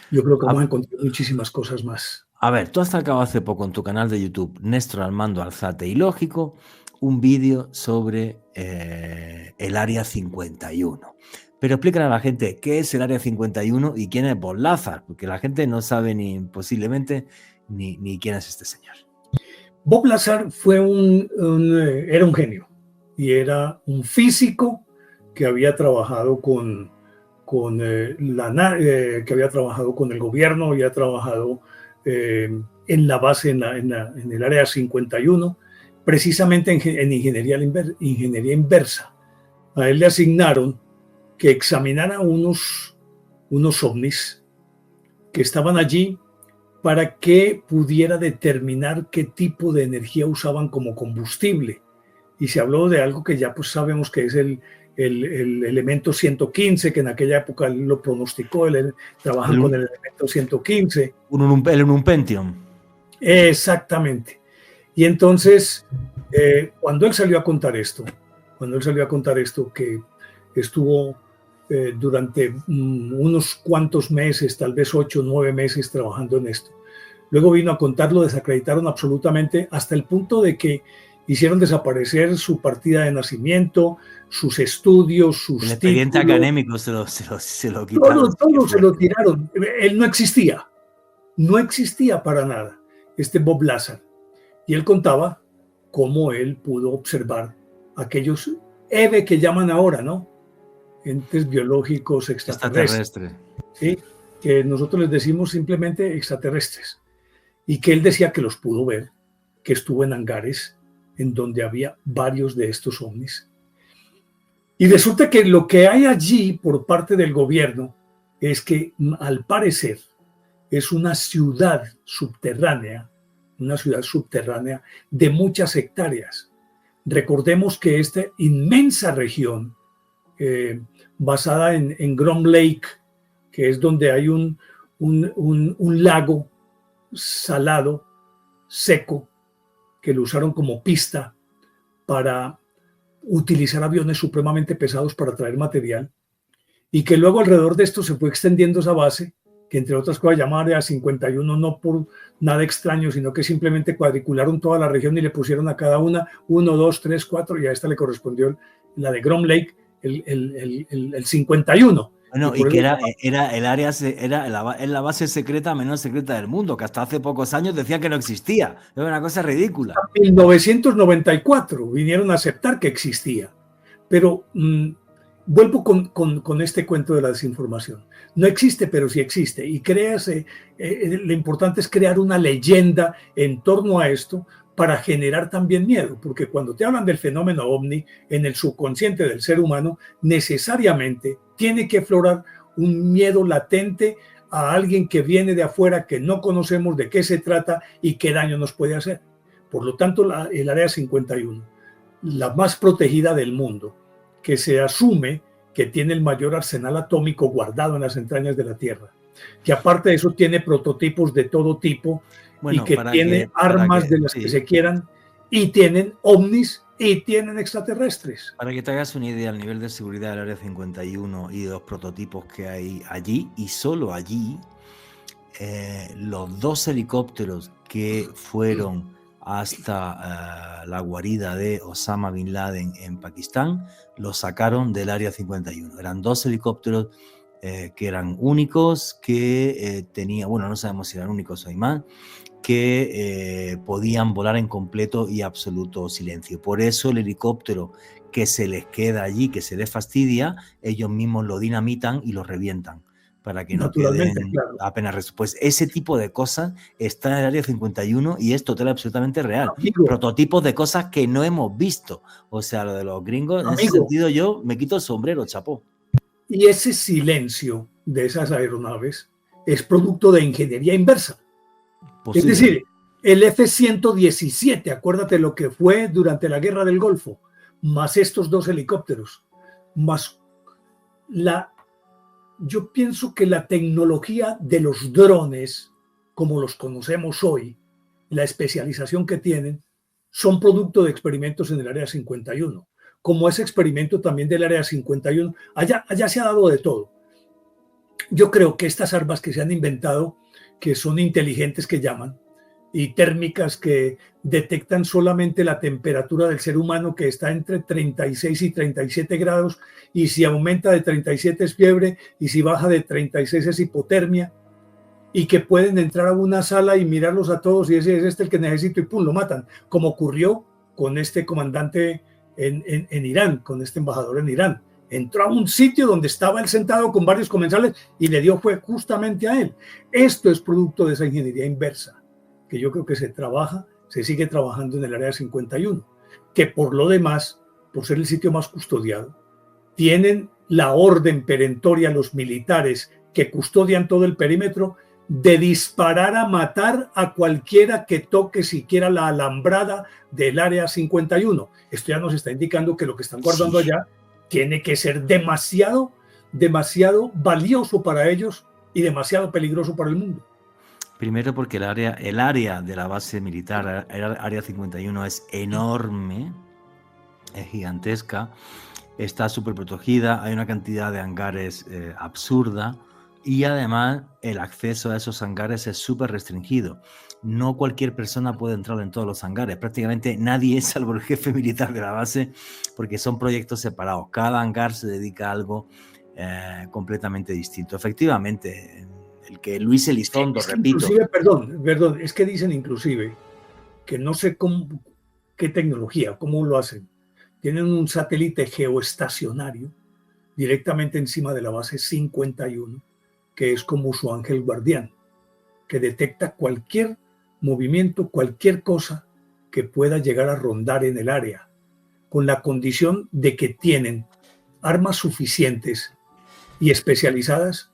yo creo que vamos a encontrar muchísimas cosas más. A ver, tú has sacado hace poco en tu canal de YouTube, Néstor Armando Alzate y Lógico, un vídeo sobre el área 51. Pero explícale a la gente qué es el área 51 y quién es Bob Lazar, porque la gente no sabe posiblemente ni quién es este señor. Bob Lazar fue era un genio y era un físico que había trabajado que había trabajado con el gobierno, había trabajado en la base en el área 51, precisamente en ingeniería inversa. A él le asignaron que examinara unos ovnis que estaban allí para que pudiera determinar qué tipo de energía usaban como combustible. Y se habló de algo que ya pues sabemos que es el elemento 115, que en aquella época él lo pronosticó, trabajan con el elemento 115. En un Pentium. Exactamente. Y entonces, cuando él salió a contar esto, que estuvo durante unos cuantos meses, tal vez 8 o 9 meses trabajando en esto. Luego vino a contarlo, desacreditaron absolutamente hasta el punto de que hicieron desaparecer su partida de nacimiento, sus estudios, sus el expediente académico se lo quitaron. Todo se lo tiraron. Él no existía para nada, Bob Lazar. Y él contaba cómo él pudo observar aquellos EVE que llaman ahora, ¿no? Entes biológicos extraterrestres. ¿Sí? Que nosotros les decimos simplemente extraterrestres. Y que él decía que los pudo ver, que estuvo en hangares en donde había varios de estos ovnis. Y resulta que lo que hay allí por parte del gobierno es que, al parecer, es una ciudad subterránea de muchas hectáreas. Recordemos que esta inmensa región, basada en Groom Lake, que es donde hay un lago salado, seco, que lo usaron como pista para utilizar aviones supremamente pesados para traer material, y que luego alrededor de esto se fue extendiendo esa base, que entre otras cosas llamada Área 51, no por nada extraño, sino que simplemente cuadricularon toda la región y le pusieron a cada una 1, 2, 3, 4, y a esta le correspondió la de Groom Lake, el 51. Bueno, y por que eso era el área, es la base secreta menos secreta del mundo, que hasta hace pocos años decían que no existía. Es una cosa ridícula. en 1994 vinieron a aceptar que existía. Pero vuelvo con este cuento de la desinformación. No existe, pero sí existe. Y lo importante es crear una leyenda en torno a esto para generar también miedo, porque cuando te hablan del fenómeno ovni en el subconsciente del ser humano, necesariamente tiene que aflorar un miedo latente a alguien que viene de afuera, que no conocemos de qué se trata y qué daño nos puede hacer. Por lo tanto, el Área 51, la más protegida del mundo, que se asume que tiene el mayor arsenal atómico guardado en las entrañas de la Tierra, que aparte de eso tiene prototipos de todo tipo, Bueno, y que tiene armas de las que se quieran, y tienen ovnis y tienen extraterrestres. Para que te hagas una idea, el nivel de seguridad del Área 51 y de los prototipos que hay allí, y solo allí, los 2 helicópteros que fueron hasta la guarida de Osama Bin Laden en Pakistán, los sacaron del Área 51. Eran 2 helicópteros que eran únicos, que tenían, bueno, no sabemos si eran únicos o hay más, que podían volar en completo y absoluto silencio. Por eso el helicóptero que se les queda allí, que se les fastidia, ellos mismos lo dinamitan y lo revientan para que no queden claro. apenas. Pues ese tipo de cosas está en el Área 51 y es total absolutamente real. Amigo, prototipos de cosas que no hemos visto. O sea, lo de los gringos, en ese sentido yo me quito el sombrero, chapó. Y ese silencio de esas aeronaves es producto de ingeniería inversa. Posible. Es decir, el F-117, acuérdate lo que fue durante la Guerra del Golfo, más estos 2 helicópteros, más yo pienso que la tecnología de los drones, como los conocemos hoy, la especialización que tienen, son producto de experimentos en el Área 51. Como ese experimento también del Área 51, allá se ha dado de todo. Yo creo que estas armas que se han inventado, que son inteligentes, que llaman, y térmicas, que detectan solamente la temperatura del ser humano, que está entre 36 y 37 grados, y si aumenta de 37 es fiebre, y si baja de 36 es hipotermia, y que pueden entrar a una sala y mirarlos a todos, y ese es el que necesito, y pum, lo matan, como ocurrió con este comandante en Irán, con este embajador en Irán. Entró a un sitio donde estaba él sentado con varios comensales y le dio fue justamente a él. Esto es producto de esa ingeniería inversa, que yo creo que se sigue trabajando en el Área 51, que por lo demás, por ser el sitio más custodiado, tienen la orden perentoria los militares que custodian todo el perímetro de disparar a matar a cualquiera que toque siquiera la alambrada del Área 51. Esto ya nos está indicando que lo que están guardando allá tiene que ser demasiado valioso para ellos y demasiado peligroso para el mundo. Primero porque el área de la base militar, el Área 51, es enorme, es gigantesca, está súper protegida, hay una cantidad de hangares absurda, y además el acceso a esos hangares es súper restringido. No cualquier persona puede entrar en todos los hangares, prácticamente nadie, salvo el jefe militar de la base, porque son proyectos separados. Cada hangar se dedica a algo completamente distinto. Efectivamente, el que Luis Elizondo, repito. Inclusive, perdón, es que dicen inclusive que no sé qué tecnología, cómo lo hacen. Tienen un satélite geoestacionario directamente encima de la base 51, que es como su ángel guardián, que detecta cualquier movimiento, cualquier cosa que pueda llegar a rondar en el área, con la condición de que tienen armas suficientes y especializadas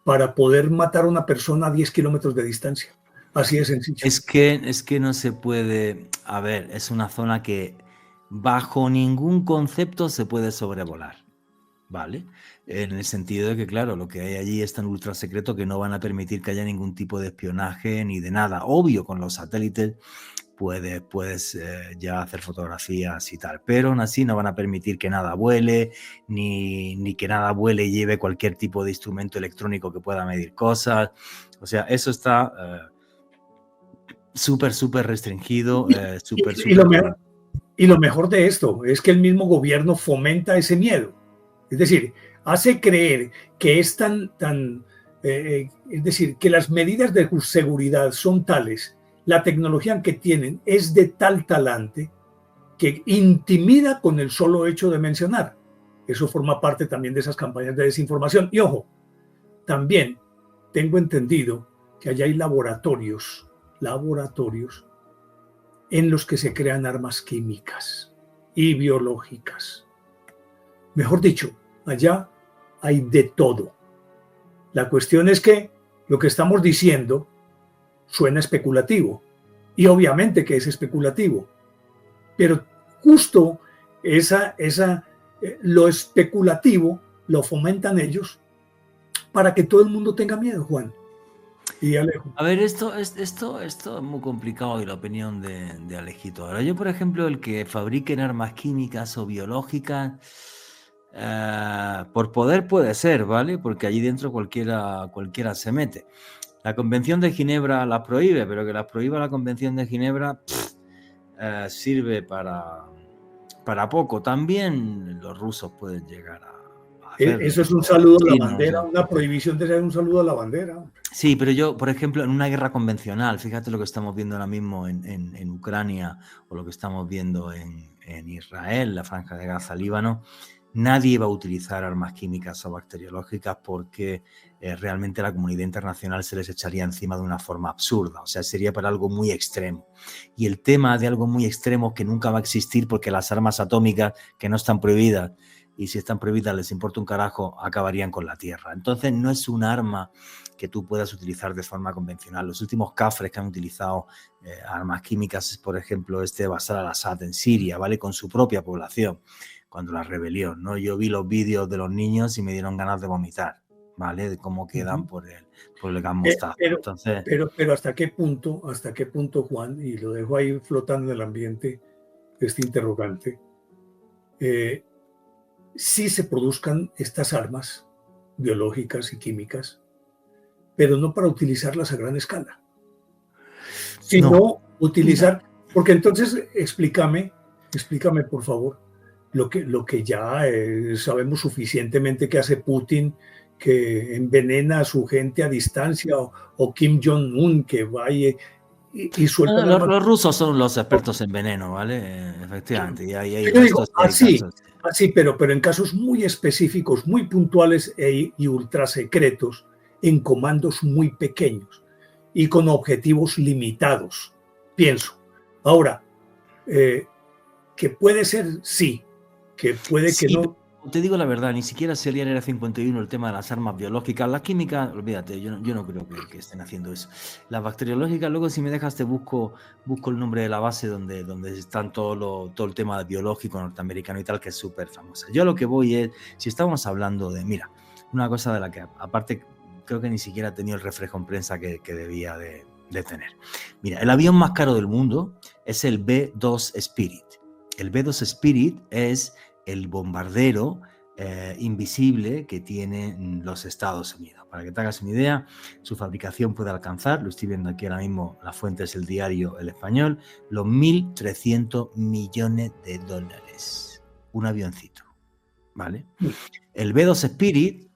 para poder matar a una persona a 10 kilómetros de distancia. Así de sencillo. Es que no se puede, a ver, es una zona que bajo ningún concepto se puede sobrevolar, ¿vale? En el sentido de que, claro, lo que hay allí es tan ultra secreto que no van a permitir que haya ningún tipo de espionaje ni de nada. Obvio, con los satélites puedes ya hacer fotografías y tal, pero aún así no van a permitir que nada vuele, ni que nada vuele y lleve cualquier tipo de instrumento electrónico que pueda medir cosas. O sea, eso está súper restringido. Y lo mejor de esto es que el mismo gobierno fomenta ese miedo. Es decir, hace creer que es es decir, que las medidas de seguridad son tales, la tecnología que tienen es de tal talante que intimida con el solo hecho de mencionar. Eso forma parte también de esas campañas de desinformación. Y ojo, también tengo entendido que allá hay laboratorios en los que se crean armas químicas y biológicas. Mejor dicho, allá hay de todo. La cuestión es que lo que estamos diciendo suena especulativo, y obviamente que es especulativo, pero justo lo especulativo lo fomentan ellos para que todo el mundo tenga miedo, Juan y Alejo. A ver, esto es muy complicado y la opinión de Alejito. Ahora, yo, por ejemplo, el que fabriquen armas químicas o biológicas, por poder puede ser, ¿vale? Porque allí dentro cualquiera se mete. La Convención de Ginebra las prohíbe, pero que las prohíba la Convención de Ginebra sirve para poco. También los rusos pueden llegar a hacerlo. Eso es un saludo a la bandera, una prohibición de ser un saludo a la bandera. Sí, pero yo, por ejemplo, en una guerra convencional, fíjate lo que estamos viendo ahora mismo en Ucrania o lo que estamos viendo en Israel, la Franja de Gaza, Líbano, nadie va a utilizar armas químicas o bacteriológicas porque realmente la comunidad internacional se les echaría encima de una forma absurda. O sea, sería para algo muy extremo. Y el tema de algo muy extremo que nunca va a existir porque las armas atómicas que no están prohibidas, y si están prohibidas les importa un carajo, acabarían con la Tierra. Entonces no es un arma que tú puedas utilizar de forma convencional. Los últimos cafres que han utilizado armas químicas es, por ejemplo, Bashar al-Assad en Siria, ¿vale? Con su propia población, cuando la rebelión, ¿no? Yo vi los vídeos de los niños y me dieron ganas de vomitar, ¿vale? De cómo quedan por el gas mostaza. Pero ¿hasta qué punto, Juan, y lo dejo ahí flotando en el ambiente, este interrogante, sí se produzcan estas armas biológicas y químicas, pero no para utilizarlas a gran escala, sino utilizar, porque entonces explícame por favor, lo que ya sabemos suficientemente que hace Putin, que envenena a su gente a distancia, o Kim Jong-un, que va y suelta. Los rusos son los expertos en veneno, ¿vale? Efectivamente. Así, pero en casos muy específicos, muy puntuales y ultra secretos, en comandos muy pequeños y con objetivos limitados, pienso. Ahora, que puede ser, sí, que puede que no. Te digo la verdad, ni siquiera sería en el 51 el tema de las armas biológicas. Las químicas, olvídate, yo no creo que estén haciendo eso. Las bacteriológicas, luego si me dejas te busco el nombre de la base donde están todo el tema biológico norteamericano y tal, que es súper famosa. Yo a lo que voy es, si estamos hablando de, mira, una cosa de la que aparte creo que ni siquiera ha tenido el reflejo en prensa que debía de tener. Mira, el avión más caro del mundo es el B-2 Spirit. El B-2 Spirit es el bombardero invisible que tienen los Estados Unidos. Para que te hagas una idea, su fabricación puede alcanzar, lo estoy viendo aquí ahora mismo, la fuente es el diario El Español, los 1.300 millones de dólares. Un avioncito, ¿vale? El B-2 Spirit,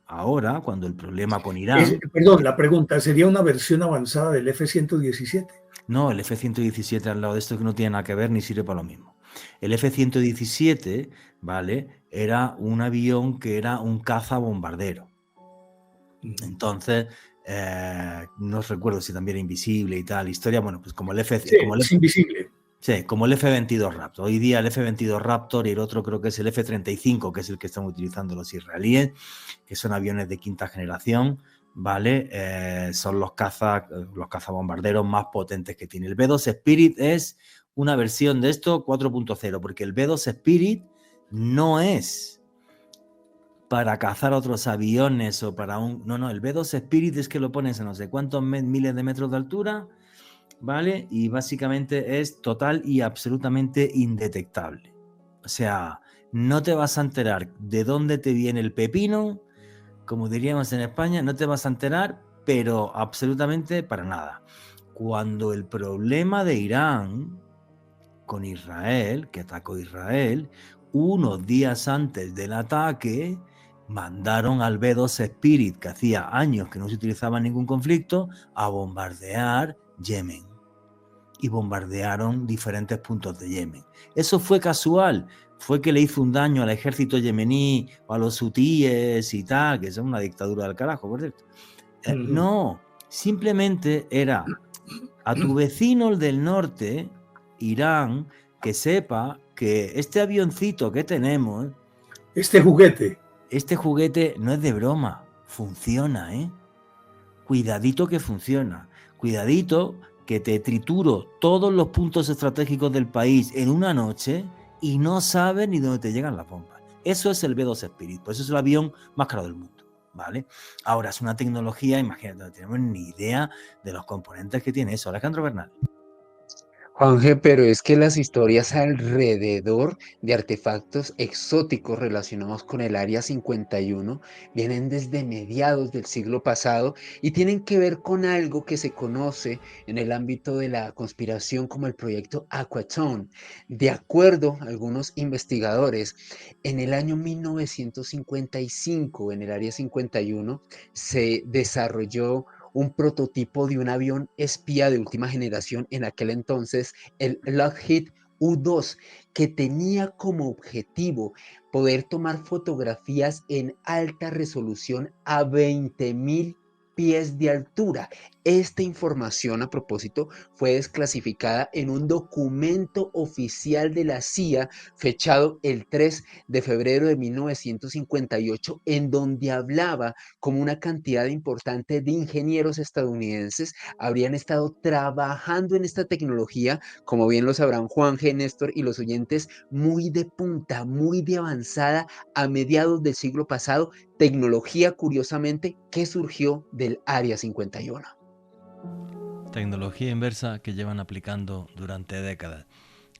ahora, cuando el problema con Irán... Perdón, la pregunta, ¿sería una versión avanzada del F-117? No, el F-117 al lado de esto que no tiene nada que ver ni sirve para lo mismo. El F-117, ¿vale? Era un avión que era un caza bombardero. Entonces, no recuerdo si también era invisible y tal, historia, bueno, pues como el invisible. Sí, como el F-22 Raptor. Hoy día el F-22 Raptor y el otro creo que es el F-35, que es el que están utilizando los israelíes, que son aviones de quinta generación, ¿vale? Son los cazabombarderos más potentes que tiene. El B-2 Spirit es una versión de esto 4.0, porque el B-2 Spirit no es para cazar otros aviones o para un... No, el B-2 Spirit es que lo pones a no sé cuántos miles de metros de altura, ¿vale? Y básicamente es total y absolutamente indetectable. O sea, no te vas a enterar de dónde te viene el pepino, como diríamos en España, no te vas a enterar, pero absolutamente para nada. Cuando el problema de Irán con Israel, que atacó Israel, unos días antes del ataque, mandaron al B-2 Spirit, que hacía años que no se utilizaba en ningún conflicto, a bombardear Yemen. Y bombardearon diferentes puntos de Yemen. ¿Eso fue casual? ¿Fue que le hizo un daño al ejército yemení o a los hutíes y tal? Que es una dictadura del carajo, por cierto. No, simplemente era a tu vecino, el del norte, Irán, que sepa que este avioncito que tenemos, este juguete no es de broma, funciona, ¿eh? Cuidadito que funciona, cuidadito que te trituro todos los puntos estratégicos del país en una noche y no sabes ni dónde te llegan las bombas. Eso es el B-2 Spirit, pues eso es el avión más caro del mundo, ¿vale? Ahora, es una tecnología, imagínate, no tenemos ni idea de los componentes que tiene eso. Alejandro Bernal. Juanje, pero es que las historias alrededor de artefactos exóticos relacionados con el Área 51 vienen desde mediados del siglo pasado y tienen que ver con algo que se conoce en el ámbito de la conspiración como el proyecto Aquatone. De acuerdo a algunos investigadores, en el año 1955, en el Área 51, se desarrolló un prototipo de un avión espía de última generación en aquel entonces, el Lockheed U-2, que tenía como objetivo poder tomar fotografías en alta resolución a 20.000 pies de altura. Esta información, a propósito, fue desclasificada en un documento oficial de la CIA fechado el 3 de febrero de 1958, en donde hablaba como una cantidad importante de ingenieros estadounidenses habrían estado trabajando en esta tecnología, como bien lo sabrán Juanje, Néstor y los oyentes, muy de punta, muy de avanzada a mediados del siglo pasado, tecnología curiosamente que surgió del Área 51. Tecnología inversa que llevan aplicando durante décadas.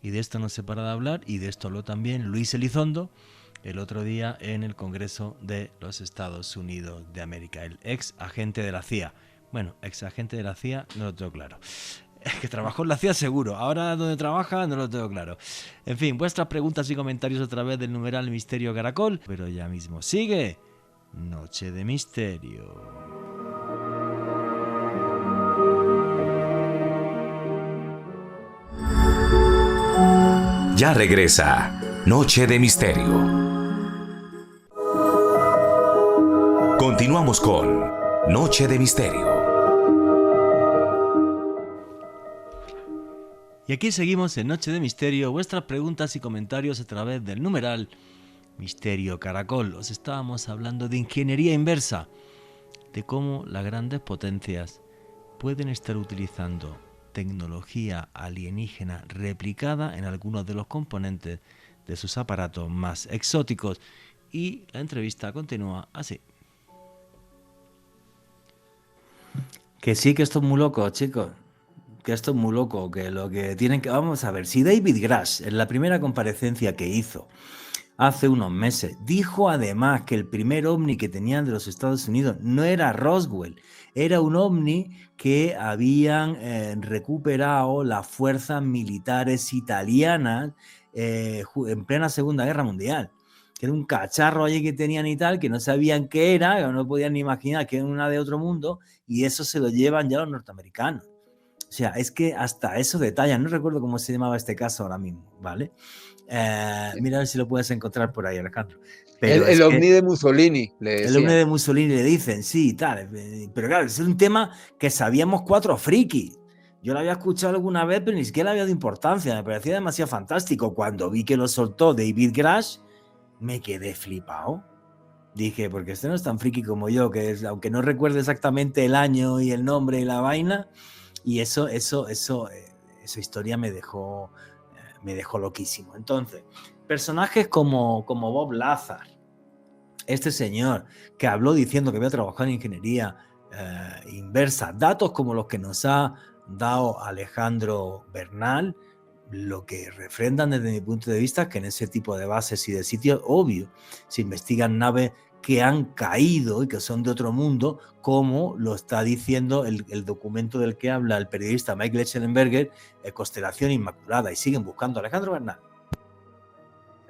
Y de esto no se para de hablar, y de esto habló también Luis Elizondo el otro día en el Congreso de los Estados Unidos de América, el ex agente de la CIA. Bueno, ex agente de la CIA no lo tengo claro. Es que trabajó en la CIA seguro, ahora donde trabaja no lo tengo claro. En fin, vuestras preguntas y comentarios a través del numeral Misterio Caracol, pero ya mismo sigue Noche de Misterio. Ya regresa Noche de Misterio. Continuamos con Noche de Misterio. Y aquí seguimos en Noche de Misterio, vuestras preguntas y comentarios a través del numeral Misterio Caracol. Os estábamos hablando de ingeniería inversa, de cómo las grandes potencias pueden estar utilizando tecnología alienígena replicada en algunos de los componentes de sus aparatos más exóticos. Y la entrevista continúa así. Que sí, que esto es muy loco, chicos. Que esto es muy loco, que lo que tienen que... Vamos a ver, si David Grush, en la primera comparecencia que hizo hace unos meses, dijo además que el primer ovni que tenían de los Estados Unidos no era Roswell, era un ovni que habían recuperado las fuerzas militares italianas en plena Segunda Guerra Mundial. Que era un cacharro allí que tenían y tal, que no sabían qué era, que no podían ni imaginar que era una de otro mundo, y eso se lo llevan ya los norteamericanos. O sea, es que hasta eso detallan. No recuerdo cómo se llamaba este caso ahora mismo, ¿vale? Mira a ver si lo puedes encontrar por ahí, Alejandro. Pero el ovni de Mussolini, le decían. El ovni de Mussolini le dicen, sí, tal. Pero claro, es un tema que sabíamos cuatro frikis. Yo lo había escuchado alguna vez, pero ni siquiera le había dado importancia. Me parecía demasiado fantástico. Cuando vi que lo soltó David Grush, me quedé flipado. Dije, porque este no es tan friki como yo, que es, aunque no recuerde exactamente el año y el nombre y la vaina, y esa historia me dejó loquísimo. Entonces, personajes como Bob Lazar, este señor que habló diciendo que había trabajado en ingeniería inversa, datos como los que nos ha dado Alejandro Bernal, lo que refrendan desde mi punto de vista es que en ese tipo de bases y de sitios, obvio, se investigan naves que han caído y que son de otro mundo, como lo está diciendo el documento del que habla el periodista Michael Schellenberger, Constelación Inmaculada, y siguen buscando a Alejandro Bernal.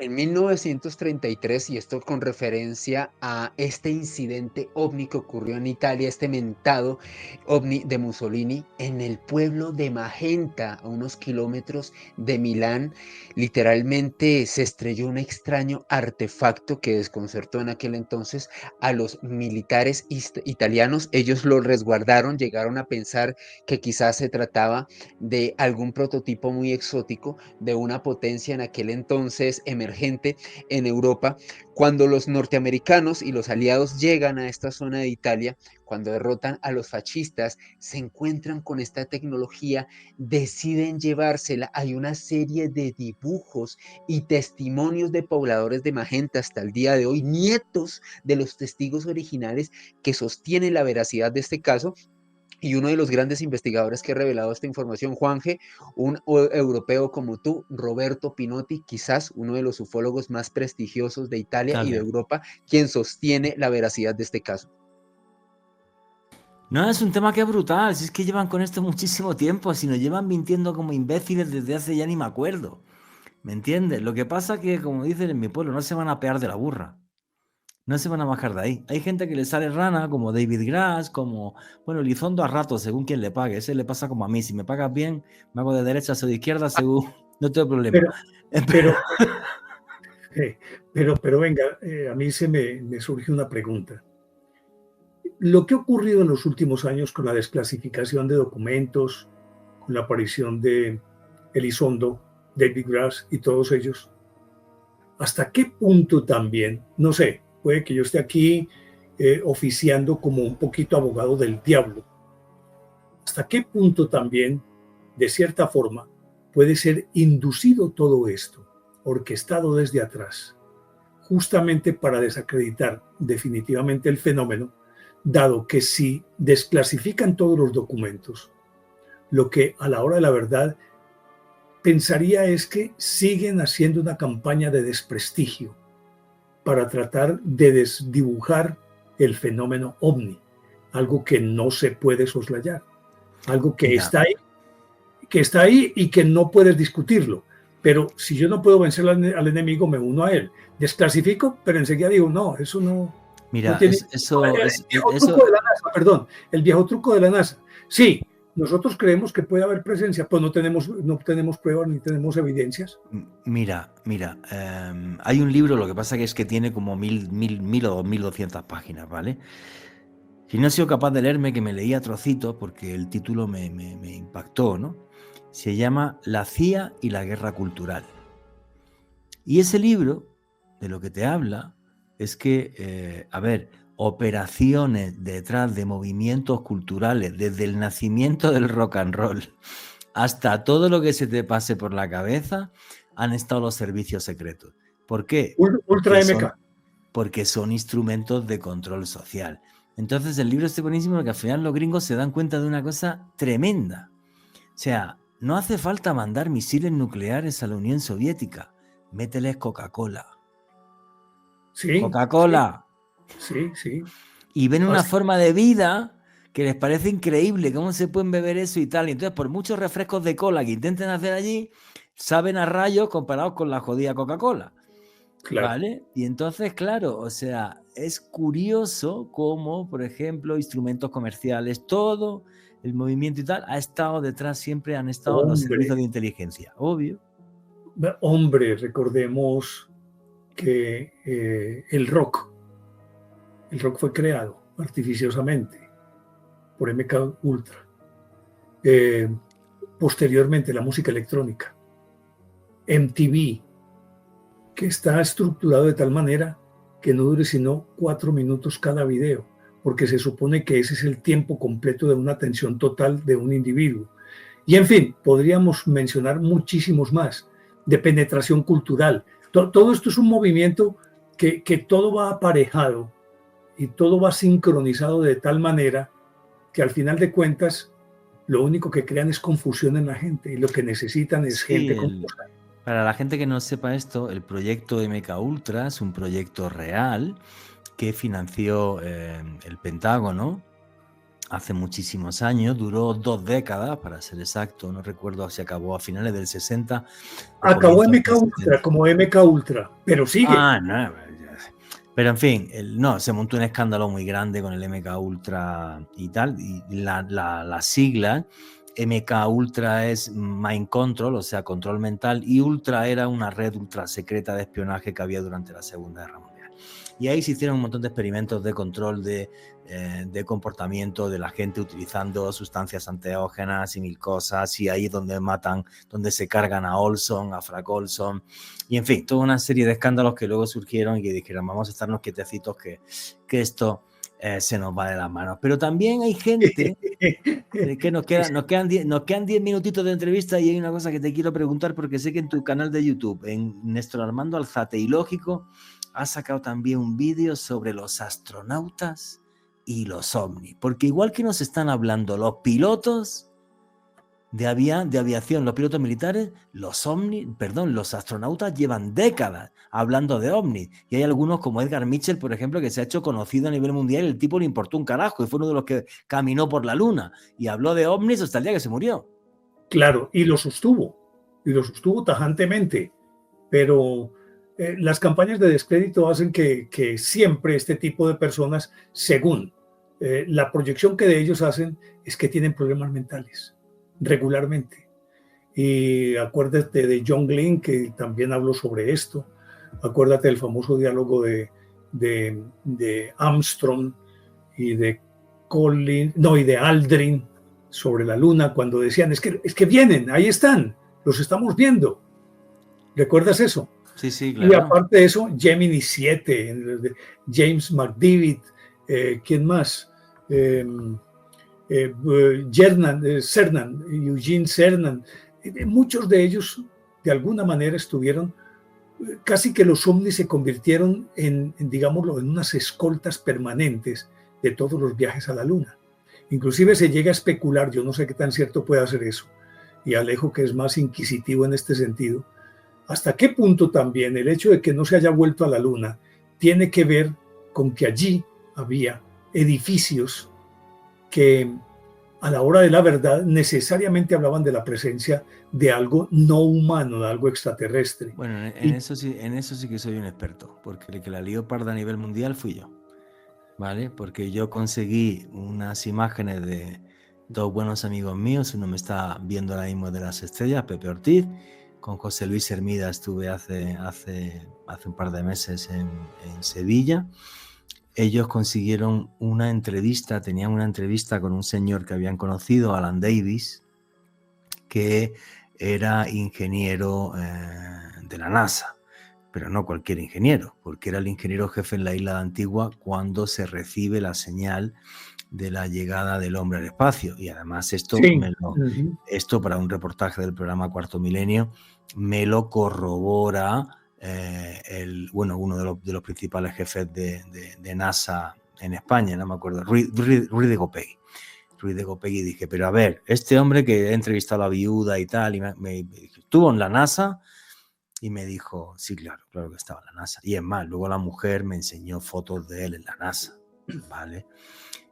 En 1933, y esto con referencia a este incidente ovni que ocurrió en Italia, este mentado ovni de Mussolini, en el pueblo de Magenta, a unos kilómetros de Milán, literalmente se estrelló un extraño artefacto que desconcertó en aquel entonces a los militares italianos. Ellos lo resguardaron, llegaron a pensar que quizás se trataba de algún prototipo muy exótico de una potencia en aquel entonces emergente en Europa. Cuando los norteamericanos y los aliados llegan a esta zona de Italia, cuando derrotan a los fascistas, se encuentran con esta tecnología, deciden llevársela. Hay una serie de dibujos y testimonios de pobladores de Magenta hasta el día de hoy, nietos de los testigos originales, que sostienen la veracidad de este caso. Y uno de los grandes investigadores que ha revelado esta información, Juanje, un europeo como tú, Roberto Pinotti, quizás uno de los ufólogos más prestigiosos de Italia y de Europa, quien sostiene la veracidad de este caso. No, es un tema que es brutal, si es que llevan con esto muchísimo tiempo, si nos llevan mintiendo como imbéciles desde hace ya ni me acuerdo, ¿me entiendes? Lo que pasa que, como dicen en mi pueblo, no se van a pegar de la burra. No se van a bajar de ahí. Hay gente que le sale rana, como David Grass, como, bueno, Elizondo a ratos, según quien le pague. Ese le pasa como a mí. Si me pagas bien, me hago de derecha o de izquierda, según. No tengo problema. Pero venga, a mí me surge una pregunta. Lo que ha ocurrido en los últimos años con la desclasificación de documentos, con la aparición de Elizondo, David Grass y todos ellos, ¿hasta qué punto también, no sé, puede que yo esté aquí oficiando como un poquito abogado del diablo, hasta qué punto también, de cierta forma, puede ser inducido todo esto, orquestado desde atrás, justamente para desacreditar definitivamente el fenómeno, dado que si desclasifican todos los documentos, lo que a la hora de la verdad pensaría es que siguen haciendo una campaña de desprestigio para tratar de desdibujar el fenómeno ovni, algo que no se puede soslayar, algo que está ahí y que no puedes discutirlo. Pero si yo no puedo vencer al enemigo, me uno a él. Desclasifico, pero enseguida digo, no, eso no. Mira, no tiene, el viejo truco de la NASA. Sí, nosotros creemos que puede haber presencia, pues no tenemos pruebas ni tenemos evidencias. Mira, hay un libro, lo que pasa es que tiene como 1000 o 1200 páginas, ¿vale? Si no he sido capaz de leerme, que me leía trocitos porque el título me impactó, ¿no? Se llama La CIA y la guerra cultural. Y ese libro, de lo que te habla, es que, operaciones detrás de movimientos culturales, desde el nacimiento del rock and roll hasta todo lo que se te pase por la cabeza, han estado los servicios secretos. ¿Por qué? Ultra MK. Porque son instrumentos de control social. Entonces el libro está buenísimo porque al final los gringos se dan cuenta de una cosa tremenda. O sea, no hace falta mandar misiles nucleares a la Unión Soviética. Mételes Coca-Cola. Sí. Coca-Cola. Sí. Y ven una forma de vida que les parece increíble. ¿Cómo se pueden beber eso y tal? Y entonces, por muchos refrescos de cola que intenten hacer allí, saben a rayos comparados con la jodida Coca-Cola. Claro. ¿Vale? Y entonces, claro, o sea, es curioso cómo, por ejemplo, instrumentos comerciales, todo el movimiento y tal, ha estado detrás, siempre han estado los servicios de inteligencia, obvio. Hombre, recordemos que el rock fue creado artificiosamente por MK Ultra. Posteriormente, la música electrónica, MTV, que está estructurado de tal manera que no dure sino 4 minutos cada video, porque se supone que ese es el tiempo completo de una atención total de un individuo. Y en fin, podríamos mencionar muchísimos más, de penetración cultural. Todo esto es un movimiento que todo va aparejado y todo va sincronizado de tal manera que al final de cuentas lo único que crean es confusión en la gente y lo que necesitan es gente confusa. Para la gente que no sepa esto, el proyecto MK Ultra es un proyecto real que financió el Pentágono hace muchísimos años, duró 2 décadas, para ser exacto, no recuerdo si acabó a finales del 60 o Acabó comienzos MK del Ultra 70. como MK Ultra, pero sigue. No, pero en fin, no, se montó un escándalo muy grande con el MK Ultra y tal, y la sigla MK Ultra es Mind Control, o sea, control mental, y Ultra era una red ultra secreta de espionaje que había durante la Segunda Guerra Mundial. Y ahí se hicieron un montón de experimentos de control de comportamiento de la gente utilizando sustancias anteógenas y mil cosas, y ahí es donde matan, donde se cargan a Olson, a Frank Olson, y en fin, toda una serie de escándalos que luego surgieron y que dijeron, vamos a estarnos quietecitos que esto se nos va de las manos. Pero también hay gente que nos quedan 10 minutitos de entrevista, y hay una cosa que te quiero preguntar, porque sé que en tu canal de YouTube, en Néstor Armando Alzate y Lógico, has sacado también un vídeo sobre los astronautas y los ovnis, porque igual que nos están hablando los pilotos de aviación, los pilotos militares, los astronautas llevan décadas hablando de ovnis, y hay algunos como Edgar Mitchell, por ejemplo, que se ha hecho conocido a nivel mundial, y el tipo le importó un carajo y fue uno de los que caminó por la luna y habló de ovnis hasta el día que se murió. Claro, y lo sostuvo tajantemente, pero las campañas de descrédito hacen que siempre este tipo de personas, según la proyección que de ellos hacen, es que tienen problemas mentales regularmente. Y acuérdate de John Glenn, que también habló sobre esto. Acuérdate del famoso diálogo de Armstrong y de Aldrin sobre la luna, cuando decían, es que vienen, ahí están, los estamos viendo. ¿Recuerdas eso? Sí, claro. Y aparte de eso, Gemini 7, James McDivitt, ¿quién más? Eugene Cernan, muchos de ellos de alguna manera estuvieron, casi que los ovnis se convirtieron digámoslo, en unas escoltas permanentes de todos los viajes a la luna. Inclusive se llega a especular, yo no sé qué tan cierto puede ser eso, y Alejo, que es más inquisitivo en este sentido, hasta qué punto también el hecho de que no se haya vuelto a la luna tiene que ver con que allí había edificios que a la hora de la verdad necesariamente hablaban de la presencia de algo no humano, de algo extraterrestre. Bueno, en eso sí que soy un experto, porque el que la lió parda a nivel mundial fui yo, ¿vale? Porque yo conseguí unas imágenes de 2 buenos amigos míos, uno me está viendo ahora mismo de las estrellas, Pepe Ortiz, con José Luis Hermida estuve hace un par de meses en Sevilla. Ellos consiguieron una entrevista, tenían una entrevista con un señor que habían conocido, Alan Davis, que era ingeniero de la NASA, pero no cualquier ingeniero, porque era el ingeniero jefe en la isla de Antigua cuando se recibe la señal de la llegada del hombre al espacio. Y además esto, sí. Esto para un reportaje del programa Cuarto Milenio me lo corrobora uno de los principales jefes de NASA en España, no me acuerdo, Ruiz de Gopegui. Ruiz de Gopegui, dije, pero a ver, este hombre que he entrevistado a la viuda y tal, y me estuvo en la NASA, y me dijo, sí, claro que estaba en la NASA. Y es más, luego la mujer me enseñó fotos de él en la NASA, ¿vale?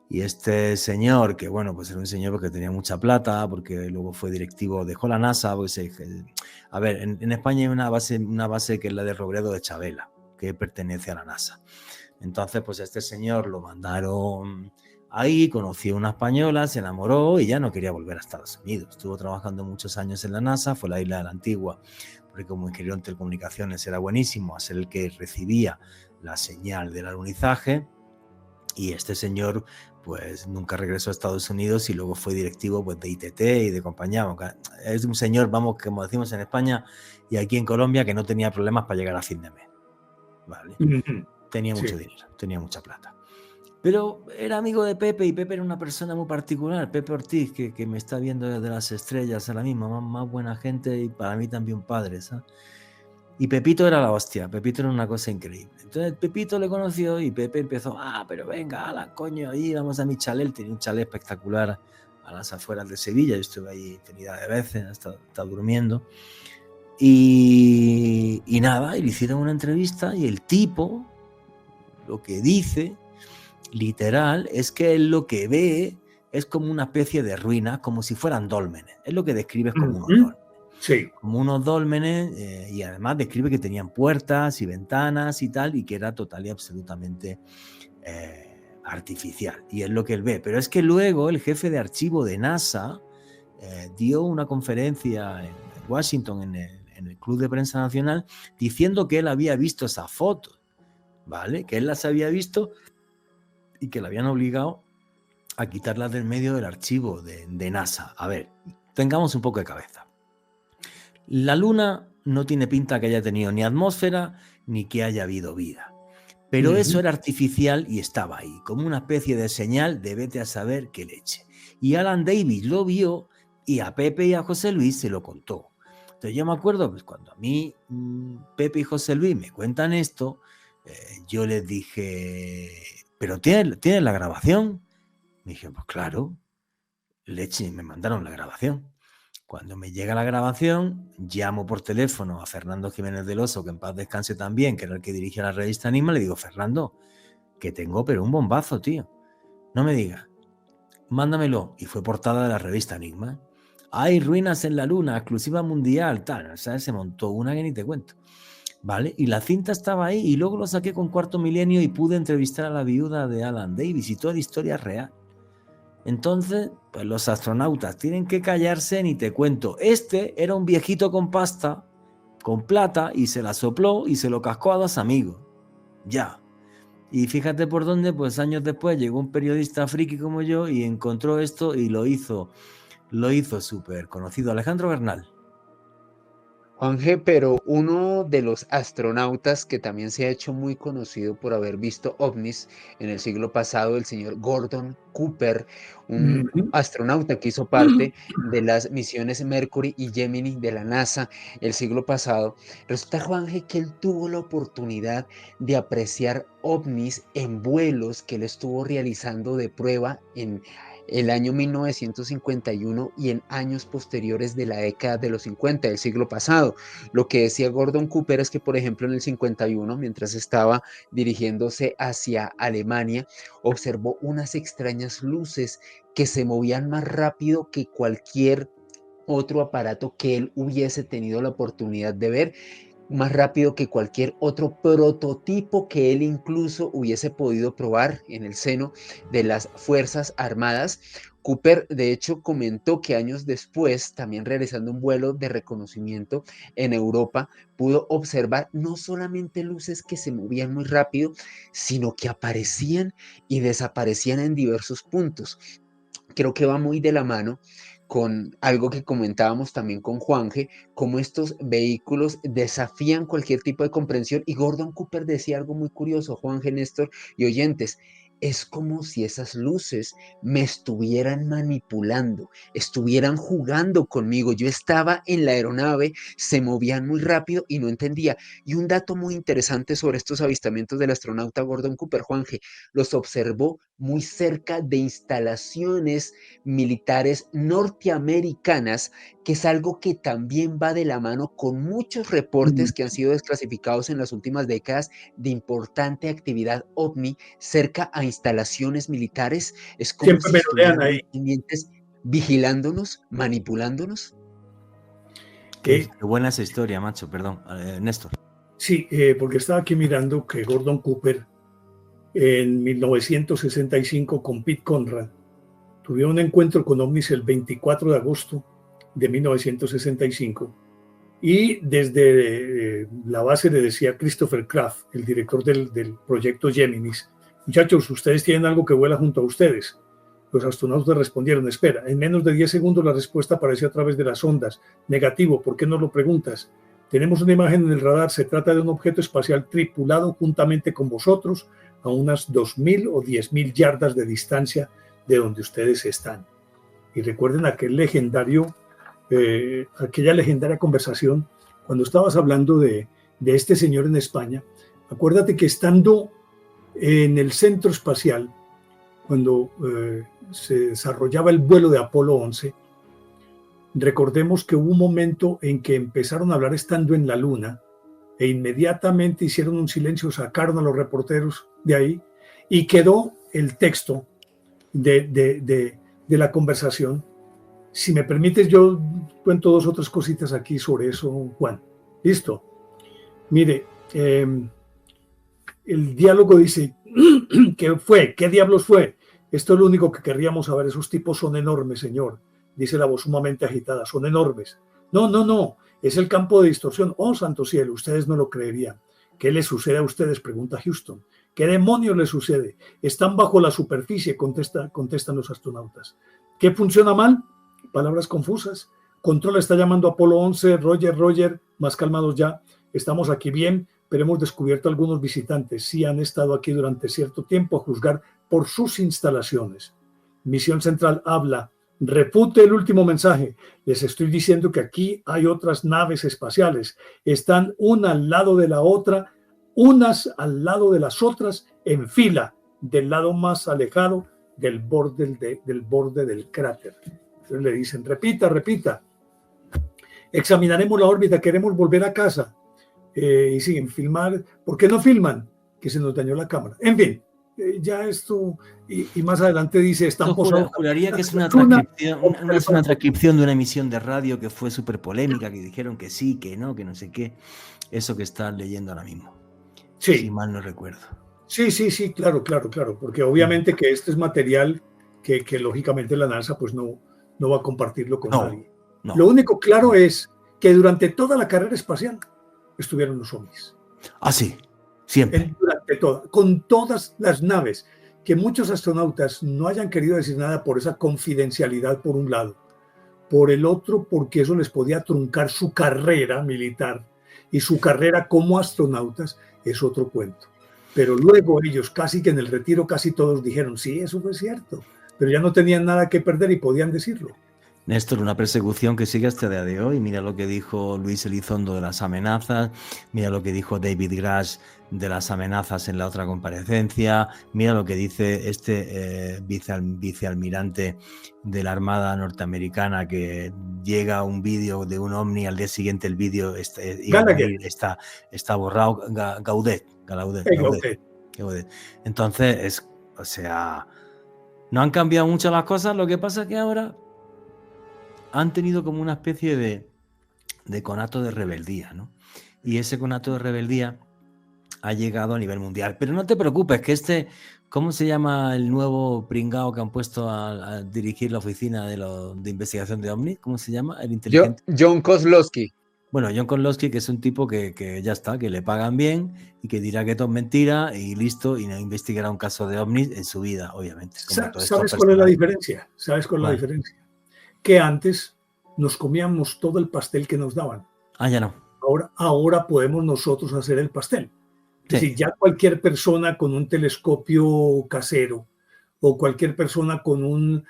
Y este señor, que bueno, pues era un señor porque tenía mucha plata, porque luego fue directivo, dejó la NASA, pues, a ver, en España hay una base que es la de Robledo de Chabela, que pertenece a la NASA. Entonces, pues a este señor lo mandaron ahí, conoció a una española, se enamoró y ya no quería volver a Estados Unidos. Estuvo trabajando muchos años en la NASA, fue a la isla de la Antigua, porque como ingeniero en telecomunicaciones era buenísimo, a ser el que recibía la señal del alunizaje. Y este señor pues nunca regresó a Estados Unidos y luego fue directivo pues, de ITT y de compañía. Es un señor, vamos, como decimos en España y aquí en Colombia, que no tenía problemas para llegar a fin de mes, ¿vale? Tenía mucho dinero, tenía mucha plata. Pero era amigo de Pepe, y Pepe era una persona muy particular, Pepe Ortiz, que me está viendo desde las estrellas ahora mismo, más buena gente, y para mí también padre, ¿sabes? Y Pepito era la hostia, Pepito era una cosa increíble. Entonces Pepito le conoció y Pepe empezó, pero venga, ala, coño, ahí vamos a mi chalet. Tenía un chalet espectacular a las afueras de Sevilla, yo estuve ahí infinidad de veces, estaba durmiendo. Y nada, y le hicieron una entrevista y el tipo, lo que dice, literal, es que él lo que ve es como una especie de ruina, como si fueran dólmenes. Es lo que describe como unos Ujú. dólmenes. Sí. Como unos dólmenes, y además describe que tenían puertas y ventanas y tal, y que era total y absolutamente artificial. Y es lo que él ve. Pero es que luego el jefe de archivo de NASA dio una conferencia en Washington, en el Club de Prensa Nacional, diciendo que él había visto esas fotos, ¿vale? Que él las había visto y que le habían obligado a quitarlas del medio del archivo de NASA. A ver, tengamos un poco de cabeza. La Luna no tiene pinta que haya tenido ni atmósfera ni que haya habido vida. Pero eso era artificial y estaba ahí, como una especie de señal de vete a saber qué leche. Y Alan Davis lo vio y a Pepe y a José Luis se lo contó. Entonces yo me acuerdo, pues cuando a mí Pepe y José Luis me cuentan esto, yo les dije, ¿pero tienes la grabación? Me dijeron, pues claro, leche, me mandaron la grabación. Cuando me llega la grabación, llamo por teléfono a Fernando Jiménez del Oso, que en paz descanse también, que era el que dirigía la revista Enigma, le digo, Fernando, que tengo pero un bombazo, tío. No me digas, mándamelo. Y fue portada de la revista Enigma. Hay ruinas en la Luna, exclusiva mundial, tal. O sea, se montó una que ni te cuento. ¿Vale? Y la cinta estaba ahí y luego lo saqué con Cuarto Milenio y pude entrevistar a la viuda de Alan Davis y toda la historia real. Entonces, pues los astronautas tienen que callarse, ni te cuento. Este era un viejito con pasta, con plata, y se la sopló y se lo cascó a 2 amigos. Ya. Y fíjate por dónde, pues años después llegó un periodista friki como yo y encontró esto y lo hizo súper conocido. Alejandro Bernal. Juanje, pero uno de los astronautas que también se ha hecho muy conocido por haber visto ovnis en el siglo pasado, el señor Gordon Cooper, un astronauta que hizo parte de las misiones Mercury y Gemini de la NASA el siglo pasado. Resulta, Juanje, que él tuvo la oportunidad de apreciar ovnis en vuelos que él estuvo realizando de prueba en el año 1951 y en años posteriores de la década de los 50 del siglo pasado. Lo que decía Gordon Cooper es que, por ejemplo, en el 51, mientras estaba dirigiéndose hacia Alemania, observó unas extrañas luces que se movían más rápido que cualquier otro aparato que él hubiese tenido la oportunidad de ver, más rápido que cualquier otro prototipo que él incluso hubiese podido probar en el seno de las Fuerzas Armadas. Cooper, de hecho, comentó que años después, también realizando un vuelo de reconocimiento en Europa, pudo observar no solamente luces que se movían muy rápido, sino que aparecían y desaparecían en diversos puntos. Creo que va muy de la mano con algo que comentábamos también con Juanje, cómo estos vehículos desafían cualquier tipo de comprensión. Y Gordon Cooper decía algo muy curioso, Juanje, Néstor y oyentes: es como si esas luces me estuvieran manipulando, estuvieran jugando conmigo. Yo estaba en la aeronave, se movían muy rápido y no entendía. Y un dato muy interesante sobre estos avistamientos del astronauta Gordon Cooper, Juanje, los observó muy cerca de instalaciones militares norteamericanas, que es algo que también va de la mano con muchos reportes que han sido desclasificados en las últimas décadas de importante actividad ovni cerca a instalaciones militares. Es como Siempre si me lo lean estuvieran ahí. pendientes, vigilándonos, manipulándonos. Qué buena esa historia, macho, perdón. Néstor. Sí, porque estaba aquí mirando que Gordon Cooper en 1965 con Pete Conrad tuvieron un encuentro con ovnis el 24 de agosto de 1965 y desde la base le decía Christopher Kraft, el director del proyecto Géminis: muchachos, ustedes tienen algo que vuela junto a ustedes. Los astronautas respondieron: espera. En menos de 10 segundos la respuesta apareció a través de las ondas. Negativo, ¿por qué no lo preguntas? Tenemos una imagen en el radar, se trata de un objeto espacial tripulado juntamente con vosotros a unas 2.000 o 10.000 yardas de distancia de donde ustedes están. Y recuerden aquella legendaria conversación cuando estabas hablando de este señor en España. Acuérdate que estando en el centro espacial, cuando se desarrollaba el vuelo de Apolo 11, recordemos que hubo un momento en que empezaron a hablar estando en la Luna e inmediatamente hicieron un silencio, sacaron a los reporteros de ahí y quedó el texto de de la conversación. Si me permites, yo cuento 2 o 3 cositas aquí sobre eso, Juan. ¿Listo? Mire, el diálogo dice, ¿qué fue? ¿Qué diablos fue? Esto es lo único que querríamos saber. Esos tipos son enormes, señor, dice la voz sumamente agitada. Son enormes. No. Es el campo de distorsión. Oh, santo cielo, ustedes no lo creerían. ¿Qué les sucede a ustedes?, pregunta Houston. ¿Qué demonios les sucede? Están bajo la superficie, contestan los astronautas. ¿Qué funciona mal? Palabras confusas. Control está llamando a Apolo 11. Roger, más calmados ya. Estamos aquí bien, pero hemos descubierto algunos visitantes. Sí han estado aquí durante cierto tiempo, a juzgar por sus instalaciones. Misión Central habla. Repute el último mensaje. Les estoy diciendo que aquí hay otras naves espaciales. Están una al lado de la otra, unas al lado de las otras, en fila, del lado más alejado del borde del cráter. Entonces le dicen, repita. Examinaremos la órbita, queremos volver a casa. Y siguen, filmar. ¿Por qué no filman? Que se nos dañó la cámara. En fin, ya esto, y más adelante dice, están posados. Juraría que es una transcripción de una emisión de radio que fue súper polémica, que dijeron que sí, que no sé qué. Eso que están leyendo ahora mismo. Sí. Si mal no recuerdo. Sí, claro, porque obviamente que este es material que lógicamente la NASA pues no va a compartirlo con nadie. No. Lo único claro es que durante toda la carrera espacial estuvieron los ovnis. Ah, sí, siempre. Con todas las naves, que muchos astronautas no hayan querido decir nada por esa confidencialidad por un lado, por el otro porque eso les podía truncar su carrera militar, y su carrera como astronautas es otro cuento. Pero luego ellos, casi que en el retiro, casi todos dijeron, sí, eso fue cierto, pero ya no tenían nada que perder y podían decirlo. Néstor, una persecución que sigue hasta el día de hoy. Mira lo que dijo Luis Elizondo de las amenazas, mira lo que dijo David Grush de las amenazas en la otra comparecencia, mira lo que dice este vicealmirante de la Armada norteamericana, que llega un vídeo de un ovni, al día siguiente el vídeo está borrado. Gaudet. Entonces, no han cambiado mucho las cosas, lo que pasa es que ahora han tenido como una especie de conato de rebeldía, ¿no? Y ese conato de rebeldía ha llegado a nivel mundial. Pero no te preocupes, que ¿cómo se llama el nuevo pringao que han puesto a dirigir la oficina de investigación de OVNI? ¿Cómo se llama? El inteligente. John Kozlowski. Bueno, John Kozlowski, que es un tipo que ya está, que le pagan bien y que dirá que todo es mentira y listo, y no investigará un caso de OVNI en su vida, obviamente. ¿Sabes cuál es la diferencia? La diferencia? Que antes nos comíamos todo el pastel que nos daban. Ya no. Ahora podemos nosotros hacer el pastel. Es decir, ya cualquier persona con un telescopio casero o cualquier persona con un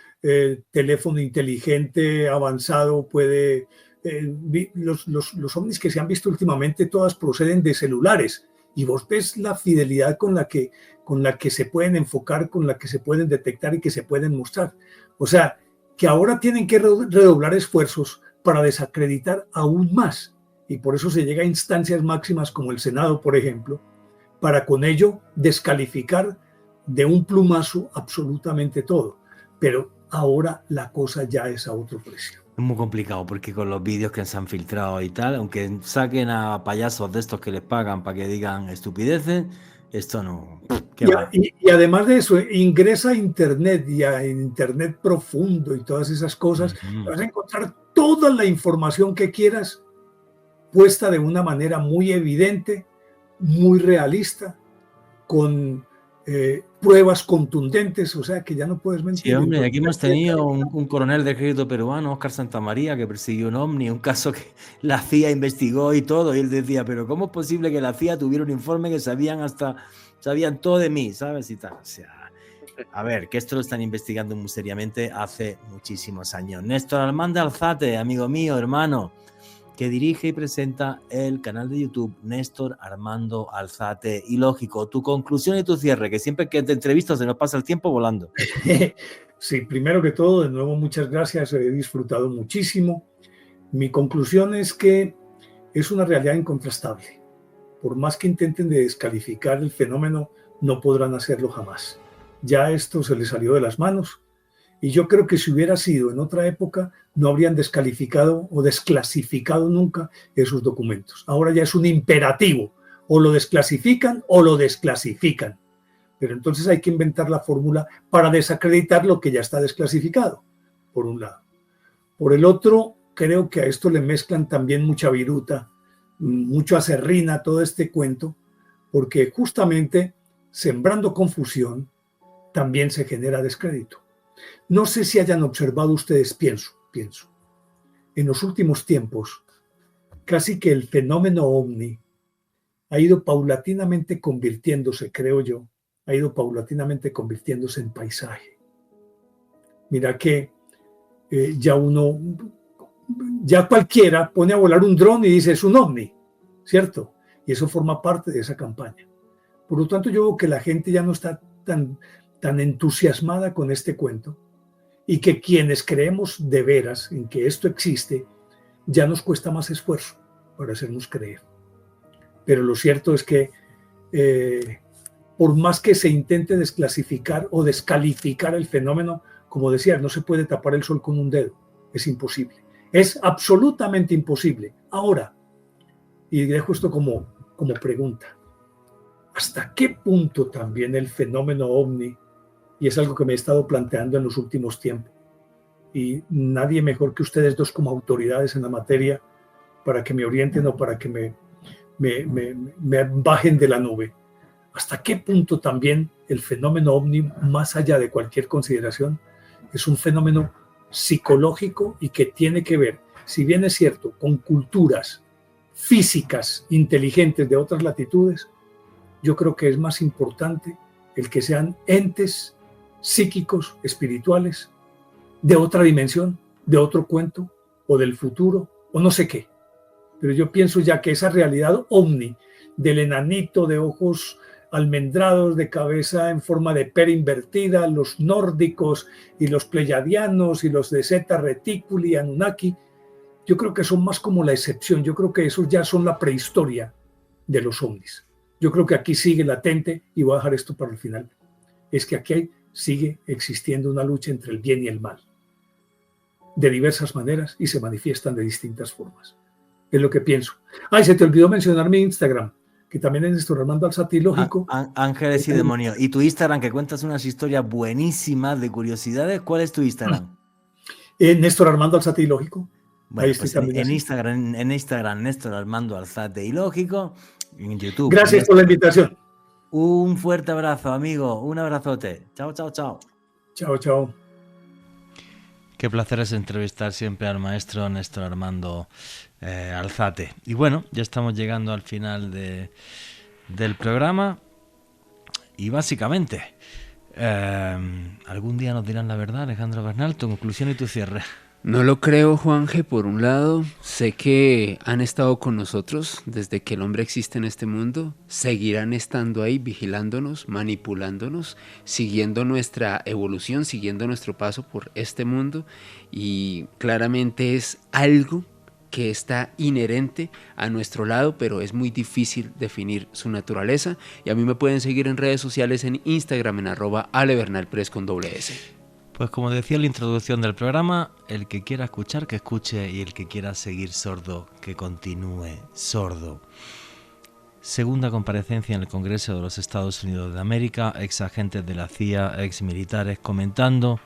teléfono inteligente avanzado puede... los ovnis que se han visto últimamente todas proceden de celulares, y vos ves la fidelidad con la que se pueden enfocar, con la que se pueden detectar y que se pueden mostrar. O sea, que ahora tienen que redoblar esfuerzos para desacreditar aún más, y por eso se llega a instancias máximas como el Senado, por ejemplo, para con ello descalificar de un plumazo absolutamente todo. Pero ahora la cosa ya es a otro precio. Es muy complicado porque con los vídeos que se han filtrado y tal, aunque saquen a payasos de estos que les pagan para que digan estupideces, esto no... Y además de eso, ingresa a Internet y a Internet profundo y todas esas cosas, vas a encontrar toda la información que quieras puesta de una manera muy evidente, muy realista, con pruebas contundentes, o sea que ya no puedes mentir. Sí, hombre, aquí hemos tenido un coronel de ejército peruano, Óscar Santamaría, que persiguió un ovni, un caso que la CIA investigó y todo, y él decía, pero ¿cómo es posible que la CIA tuviera un informe que sabían todo de mí, ¿sabes? Y tal, o sea, a ver, que esto lo están investigando muy seriamente hace muchísimos años. Néstor Armando Alzate, amigo mío, hermano, que dirige y presenta el canal de YouTube Néstor Armando Alzate. Y lógico, tu conclusión y tu cierre, que siempre que te entrevisto se nos pasa el tiempo volando. Sí, primero que todo, de nuevo, muchas gracias, he disfrutado muchísimo. Mi conclusión es que es una realidad incontrastable. Por más que intenten de descalificar el fenómeno, no podrán hacerlo jamás. Ya esto se les salió de las manos Y yo creo que si hubiera sido en otra época, no habrían descalificado o desclasificado nunca esos documentos. Ahora ya es un imperativo, o lo desclasifican o lo desclasifican. Pero entonces hay que inventar la fórmula para desacreditar lo que ya está desclasificado, por un lado. Por el otro, creo que a esto le mezclan también mucha viruta, mucho acerrina todo este cuento, porque justamente sembrando confusión también se genera descrédito. No sé si hayan observado ustedes, pienso, en los últimos tiempos, casi que el fenómeno ovni ha ido paulatinamente convirtiéndose, creo yo, en paisaje. Mira que ya cualquiera pone a volar un dron y dice es un ovni, ¿cierto? Y eso forma parte de esa campaña. Por lo tanto, yo veo que la gente ya no está tan entusiasmada con este cuento, y que quienes creemos de veras en que esto existe, ya nos cuesta más esfuerzo para hacernos creer. Pero lo cierto es que por más que se intente desclasificar o descalificar el fenómeno, como decía, no se puede tapar el sol con un dedo, es imposible, es absolutamente imposible. Ahora, y dejo esto como pregunta, ¿hasta qué punto también el fenómeno ovni, y es algo que me he estado planteando en los últimos tiempos, y nadie mejor que ustedes dos como autoridades en la materia para que me orienten o para que me bajen de la nube? ¿Hasta qué punto también el fenómeno ovni, más allá de cualquier consideración, es un fenómeno psicológico y que tiene que ver, si bien es cierto, con culturas físicas inteligentes de otras latitudes? Yo creo que es más importante el que sean entes psíquicos, espirituales, de otra dimensión, de otro cuento, o del futuro, o no sé qué. Pero yo pienso ya que esa realidad ovni, del enanito de ojos almendrados, de cabeza en forma de pera invertida, los nórdicos y los pleyadianos y los de Zeta Reticuli, Anunnaki, yo creo que son más como la excepción. Yo creo que esos ya son la prehistoria de los ovnis. Yo creo que aquí sigue latente, y voy a dejar esto para el final, es que aquí sigue existiendo una lucha entre el bien y el mal, de diversas maneras, y se manifiestan de distintas formas. Es lo que pienso. Ay, se te olvidó mencionar mi Instagram, que también es Néstor Armando Alzate Ilógico. Ángeles y demonios. Y tu Instagram, que cuentas unas historias buenísimas de curiosidades. ¿Cuál es tu Instagram? Néstor Armando Alzate Ilógico. Bueno, pues en Instagram, Néstor Armando Alzate Ilógico. En YouTube. Gracias por la invitación. Un fuerte abrazo, amigo. Un abrazote. Chao, chao, chao. Chao, chao. Qué placer es entrevistar siempre al maestro Néstor Armando Alzate. Y bueno, ya estamos llegando al final del programa. Y básicamente, algún día nos dirán la verdad, Alejandro Bernal. Tu conclusión y tu cierre. No lo creo, Juanje, por un lado. Sé que han estado con nosotros desde que el hombre existe en este mundo. Seguirán estando ahí, vigilándonos, manipulándonos, siguiendo nuestra evolución, siguiendo nuestro paso por este mundo. Y claramente es algo que está inherente a nuestro lado, pero es muy difícil definir su naturaleza. Y a mí me pueden seguir en redes sociales, en Instagram, en @alebernalpress con @s. Pues como decía en la introducción del programa, el que quiera escuchar, que escuche, y el que quiera seguir sordo, que continúe sordo. Segunda comparecencia en el Congreso de los Estados Unidos de América, ex agentes de la CIA, ex militares, comentando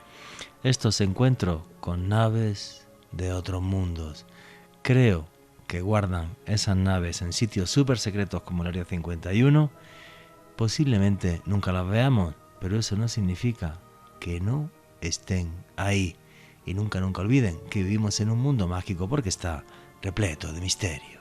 estos encuentros con naves de otros mundos. Creo que guardan esas naves en sitios súper secretos como el Área 51. Posiblemente nunca las veamos, pero eso no significa que no estén ahí. Y nunca olviden que vivimos en un mundo mágico porque está repleto de misterio.